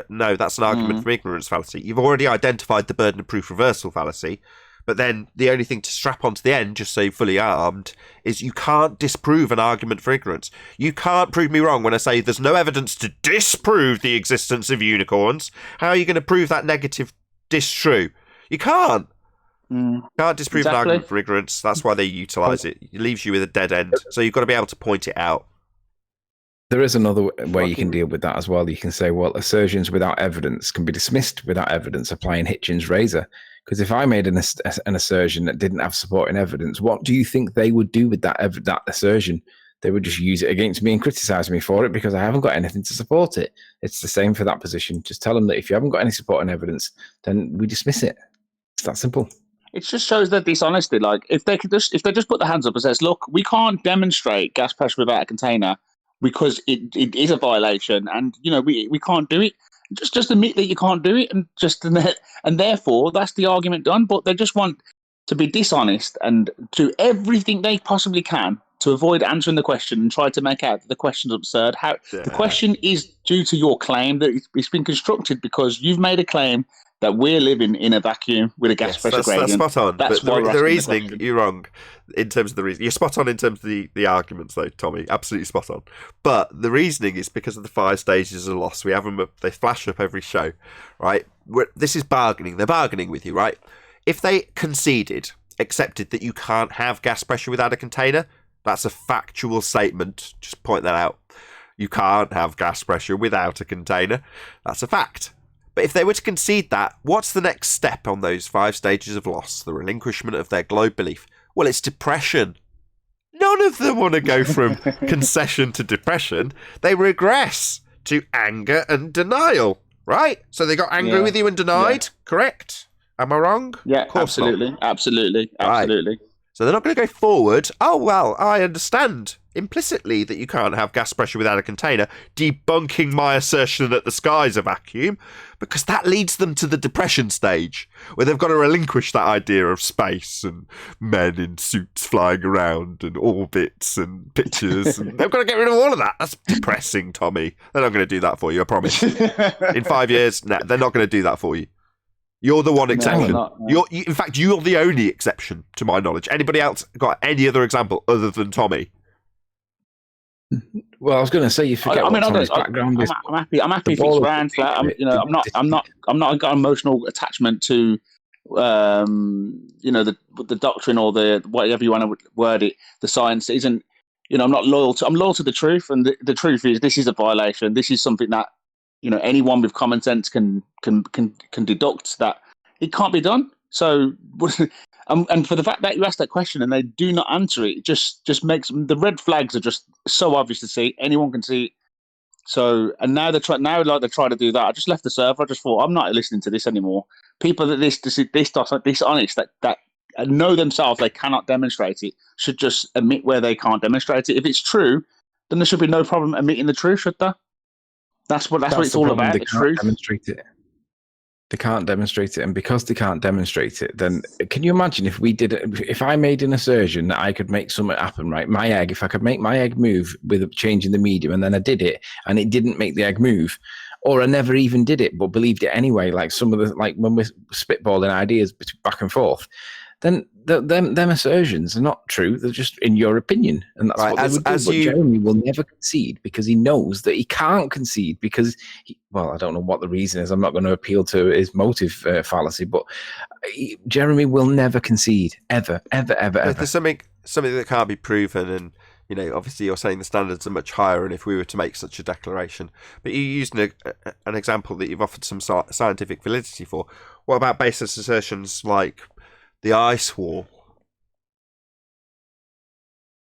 No, that's an argument from ignorance fallacy. You've already identified the burden of proof reversal fallacy, but then the only thing to strap onto the end, just so you're fully armed, is you can't disprove an argument for ignorance. You can't prove me wrong when I say there's no evidence to disprove the existence of unicorns. How are you going to prove that negative distrue? You can't. Can't disprove an argument for ignorance. That's why they utilise it. It leaves you with a dead end. So you've got to be able to point it out. There is another way you can deal with that as well. You can say, well, assertions without evidence can be dismissed without evidence, applying Hitchens' razor. Because if I made an assertion that didn't have supporting evidence, what do you think they would do with that assertion? They would just use it against me and criticise me for it because I haven't got anything to support it. It's the same for that position. Just tell them that if you haven't got any supporting evidence, then we dismiss it. It's that simple. It just shows their dishonesty. Like if they just put their hands up and says, "Look, we can't demonstrate gas pressure without a container because it is a violation, and we can't do it." Just admit that you can't do it, and therefore that's the argument done. But they just want to be dishonest and do everything they possibly can to avoid answering the question and try to make out that the question's absurd. The question is due to your claim that it's been constructed because you've made a claim that we're living in a vacuum with a gas Yes, pressure that's gradient. spot on. That's but why we're the asking the reasoning, question. you're wrong in terms of the reason. You're spot on in terms of the arguments, though, Tommy. Absolutely spot on. But the reasoning is because of the 5 stages of loss. We have them up, they flash up every show, right? This is bargaining. They're bargaining with you, right? If they conceded, accepted that you can't have gas pressure without a container, that's a factual statement. Just point that out. You can't have gas pressure without a container. That's a fact. But if they were to concede that, what's the next step on those 5 stages of loss, the relinquishment of their globe belief? Well, it's depression. None of them want to go from concession to depression. They regress to anger and denial, right? So they got angry with you and denied, correct? Am I wrong? Yeah, Of course not. absolutely. Right. So they're not going to go forward. Oh, well, I understand implicitly that you can't have gas pressure without a container, debunking my assertion that the sky's a vacuum, because that leads them to the depression stage, where they've got to relinquish that idea of space and men in suits flying around and orbits and pictures. And they've got to get rid of all of that. That's depressing, Tommy. They're not going to do that for you, I promise. In 5 years, no, they're not going to do that for you. You're the one exception. No, no. In fact, you're the only exception, to my knowledge. Anybody else got any other example other than Tommy? Well, I was going to say you forget what Tommy's background is. I'm happy if it's round flat. I'm not got emotional attachment to, the doctrine or the whatever you want to word it. The science isn't. I'm not loyal to. I'm loyal to the truth, and the truth is this is a violation. This is something that anyone with common sense can deduct that it can't be done. So, and for the fact that you asked that question and they do not answer it, just makes the red flags are just so obvious to see. Anyone can see it. So, and now they try to do that. I just left the server. I just thought I'm not listening to this anymore. People that this dishonest that know themselves they cannot demonstrate it should just admit where they can't demonstrate it. If it's true, then there should be no problem admitting the truth, should there? That's what it's all about. They It's can't truth. demonstrate it. They can't demonstrate it, and because they can't demonstrate it, then can you imagine if I made an assertion that I could make something happen, right? If I could make my egg move with changing the medium, and then I did it, and it didn't make the egg move, or I never even did it but believed it anyway, like when we're spitballing ideas back and forth, then them assertions are not true. They're just in your opinion, and that's right, what they would do. But Jeremy will never concede because he knows that he can't concede because, I don't know what the reason is. I'm not going to appeal to his motive fallacy, but Jeremy will never concede ever. There's something that can't be proven, and obviously you're saying the standards are much higher. And if we were to make such a declaration, but you used an example that you've offered some scientific validity for. What about baseless assertions like the ice wall?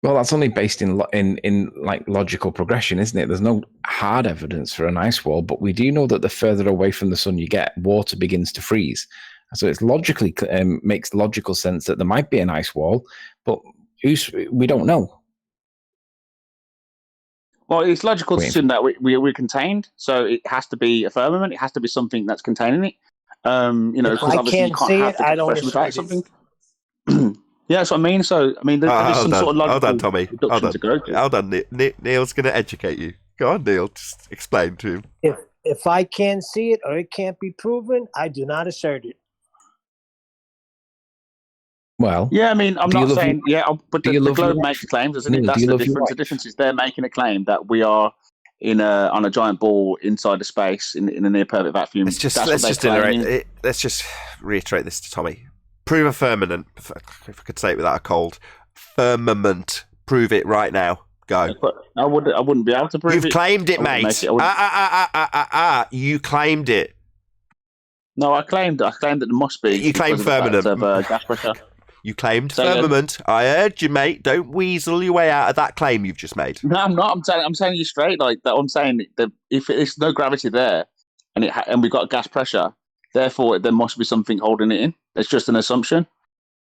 Well, that's only based in like logical progression, isn't it? There's no hard evidence for an ice wall, but we do know that the further away from the sun you get, water begins to freeze. So it's logically makes logical sense that there might be an ice wall, but we don't know. Well, it's logical to assume that we're contained, so it has to be a firmament. It has to be something that's containing it. If I can't see it, I don't without something. Yeah, that's what I mean. So, there's some sort of logical Hold on, Tommy. deduction to go to. Hold on. Neil's going to educate you. Go on, Neil. Just explain to him. If I can't see it or it can't be proven, I do not assert it. Well, yeah, I'm not saying but the globe makes claims, doesn't it? That's the difference. The difference is they're making a claim that we are on a giant ball inside the space in a near perfect vacuum. Let's just reiterate this to Tommy. Prove a firmament. If I could say it without a cold, firmament. Prove it right now. Go. I wouldn't be able to prove it. You've claimed it, mate. You claimed it. No, I claimed that there must be. You claimed firmament. Gas pressure. You claimed firmament. I heard you, mate. Don't weasel your way out of that claim you've just made. No, I'm not. I'm saying you straight. Like that. I'm saying that if there's no gravity there, and we've got gas pressure, therefore there must be something holding it in. It's just an assumption.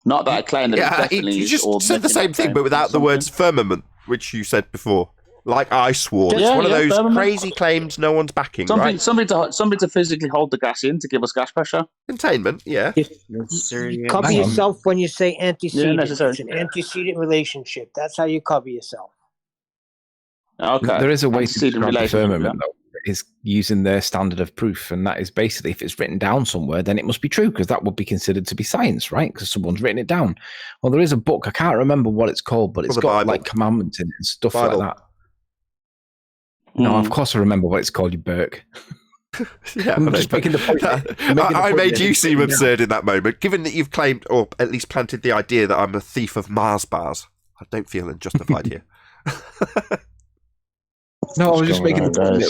Not that I claim that it definitely you is. just said the same thing, but without the words firmament, which you said before. Like ice wall. It's one of those crazy claims no one's backing, right? Something to physically hold the gas in to give us gas pressure. Containment, yeah. You cover yourself when you say antecedent. It's an antecedent relationship. That's how you cover yourself. Okay. There is a way to describe the firmament, though. is using their standard of proof, and that is basically if it's written down somewhere, then it must be true because that would be considered to be science, right? Because someone's written it down. Well, there is a book, I can't remember what it's called, but it's got Bible. like commandments in it and stuff Bible. like that. No, of course I remember what it's called, you Burke. Yeah, I'm just making the point. I made you seem absurd in that moment, given that you've claimed, or at least planted the idea that I'm a thief of Mars bars. I don't feel unjustified here. No, I was just making the point.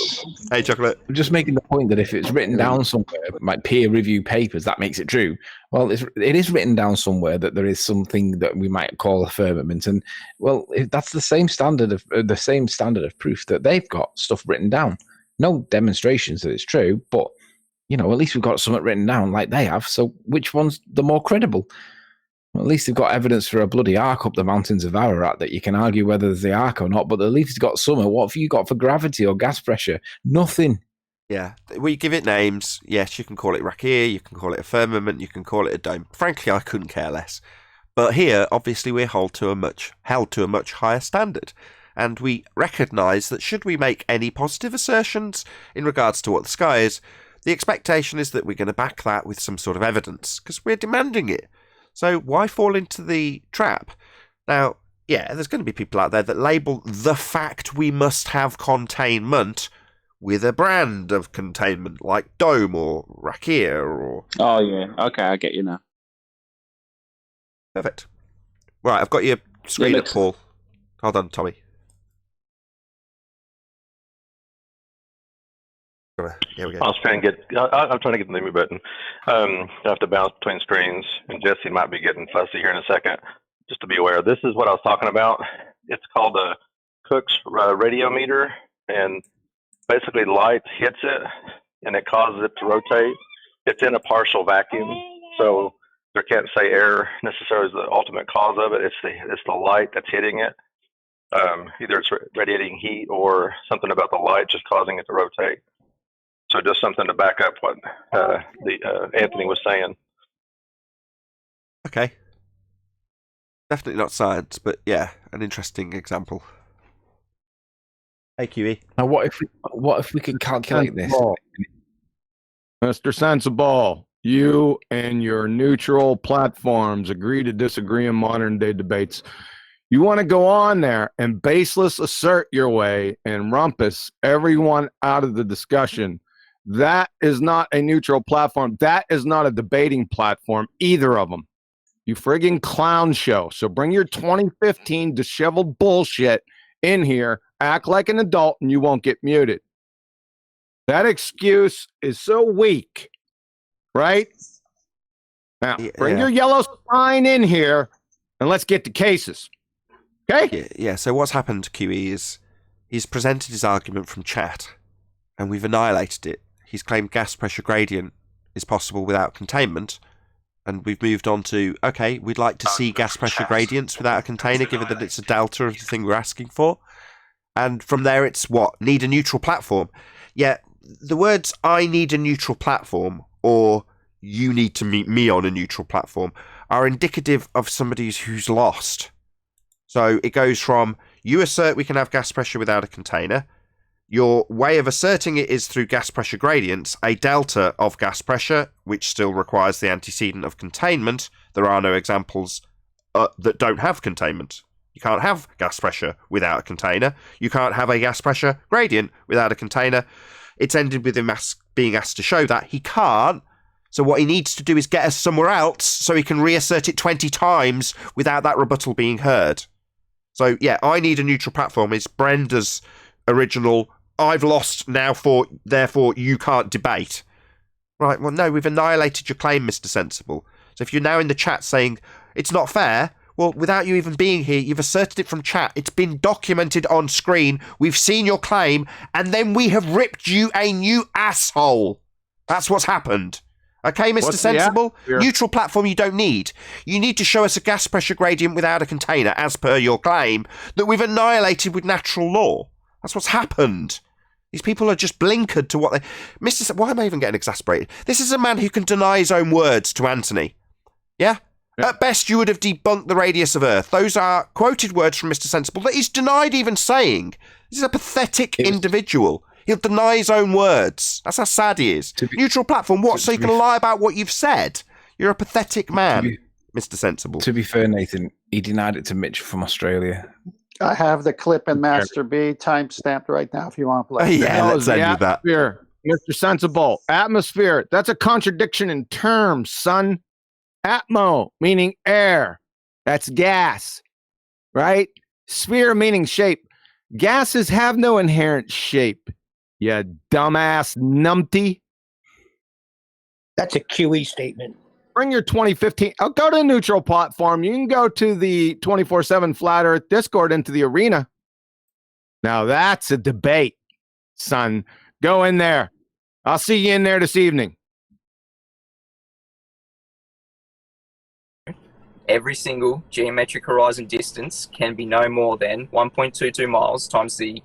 Hey, Chocolate. I'm just making the point that if it's written down somewhere, like peer review papers, that makes it true. Well, it is written down somewhere that there is something that we might call a firmament, and well, that's the same standard of proof that they've got stuff written down. No demonstrations that it's true, but at least we've got something written down like they have. So which one's the more credible? Well, at least they've got evidence for a bloody ark up the mountains of Ararat that you can argue whether there's the ark or not, but at least it's got something. What have you got for gravity or gas pressure? Nothing. Yeah, we give it names. Yes, you can call it Rakir, you can call it a firmament, you can call it a dome. Frankly, I couldn't care less. But here, obviously, we're held to a much higher standard. And we recognise that should we make any positive assertions in regards to what the sky is, the expectation is that we're going to back that with some sort of evidence, because we're demanding it. So why fall into the trap? Now, yeah, there's going to be people out there that label the fact we must have containment with a brand of containment, like Dome or Rakir or... Oh, yeah. Okay, I get you now. Perfect. Right, I've got your screen up, Paul. Hold on, Tommy. Here we go. I'm trying to get the menu button. I have to bounce between screens, and Jesse might be getting fussy here in a second. Just to be aware, this is what I was talking about. It's called a Cook's radiometer, and basically light hits it, and it causes it to rotate. It's in a partial vacuum, so there can't say air necessarily is the ultimate cause of it. It's the light that's hitting it. Either it's radiating heat or something about the light just causing it to rotate. So just something to back up what Anthony was saying. Okay. Definitely not science, but yeah, an interesting example. Hey, QE. Now, what if we could calculate this? Mr. Sensible, you and your neutral platforms agree to disagree in modern day debates. You want to go on there and baseless assert your way and rumpus everyone out of the discussion. That is not a neutral platform. That is not a debating platform, either of them. You friggin' clown show. So bring your 2015 disheveled bullshit in here, act like an adult, and you won't get muted. That excuse is so weak, right? Now, bring your yellow sign in here, and let's get to cases. Okay? Yeah, so what's happened, QE, is he's presented his argument from chat, and we've annihilated it. He's claimed gas pressure gradient is possible without containment, and we've moved on to, okay, we'd like to see gas pressure gradients without a container, given that it's a delta of the thing we're asking for. And from there, it's what? Need a neutral platform. Yeah, the words, I need a neutral platform, or you need to meet me on a neutral platform, are indicative of somebody who's lost. So it goes from, you assert we can have gas pressure without a container. Your way of asserting it is through gas pressure gradients, a delta of gas pressure, which still requires the antecedent of containment. There are no examples that don't have containment. You can't have gas pressure without a container. You can't have a gas pressure gradient without a container. It's ended with him being asked to show that. He can't. So what he needs to do is get us somewhere else so he can reassert it 20 times without that rebuttal being heard. So, yeah, I need a neutral platform is Brenda's original, I've lost now, therefore you can't debate. Right, well, no, we've annihilated your claim, Mr. Sensible. So if you're now in the chat saying, it's not fair, well, without you even being here, you've asserted it from chat. It's been documented on screen. We've seen your claim, and then we have ripped you a new asshole. That's what's happened. Okay, Mr. Sensible? Neutral platform you don't need. You need to show us a gas pressure gradient without a container, as per your claim, that we've annihilated with natural law. That's what's happened. These people are just blinkered to what they... Why am I even getting exasperated? This is a man who can deny his own words to Anthony. Yeah? At best, you would have debunked the radius of Earth. Those are quoted words from Mr. Sensible that he's denied even saying. This is a pathetic individual. He'll deny his own words. That's how sad he is. Neutral platform, what? So you're going to lie about what you've said? You're a pathetic man, Mr. Sensible. To be fair, Nathan, he denied it to Mitch from Australia. I have the clip in Master B time-stamped right now if you want to play. Yeah, let's end with that. Mr. Sensible. Atmosphere. That's a contradiction in terms, son. Atmo, meaning air. That's gas, right? Sphere, meaning shape. Gases have no inherent shape, you dumbass numpty. That's a QE statement. Bring your 2015. I'll go to a neutral platform. You can go to the 24/7 Flat Earth Discord into the arena. Now that's a debate, son. Go in there. I'll see you in there this evening. Every single geometric horizon distance can be no more than 1.22 miles times the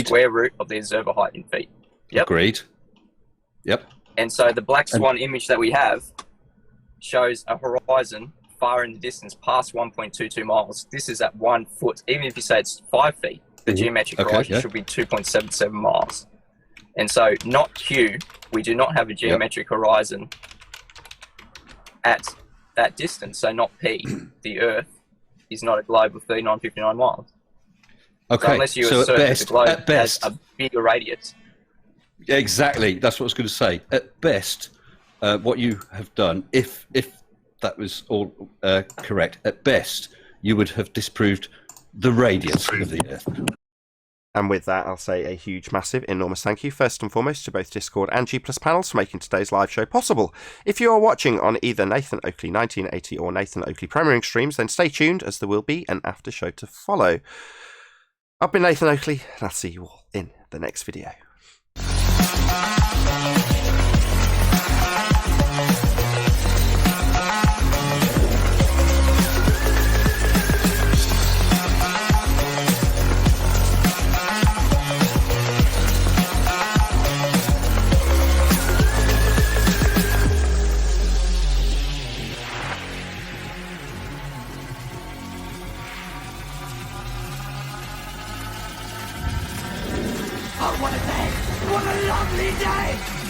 square root of the observer height in feet. Yep. Agreed. Yep. And so the black swan image that we have shows a horizon far in the distance past 1.22 miles. This is at 1 foot. Even if you say it's 5 feet, the geometric horizon should be 2.77 miles. And so not Q, we do not have a geometric horizon at that distance. So not P, the Earth is not a globe of 3959 miles. Okay. So unless you assert that the globe has a bigger radius. Exactly. That's what I was going to say. At best, what you have done, if that was all correct, at best, you would have disproved the radius of the Earth. And with that, I'll say a huge, massive, enormous thank you, first and foremost, to both Discord and G+ panels for making today's live show possible. If you are watching on either Nathan Oakley 1980 or Nathan Oakley Premiering streams, then stay tuned, as there will be an after show to follow. I've been Nathan Oakley, and I'll see you all in the next video. Oh, what a day! What a lovely day!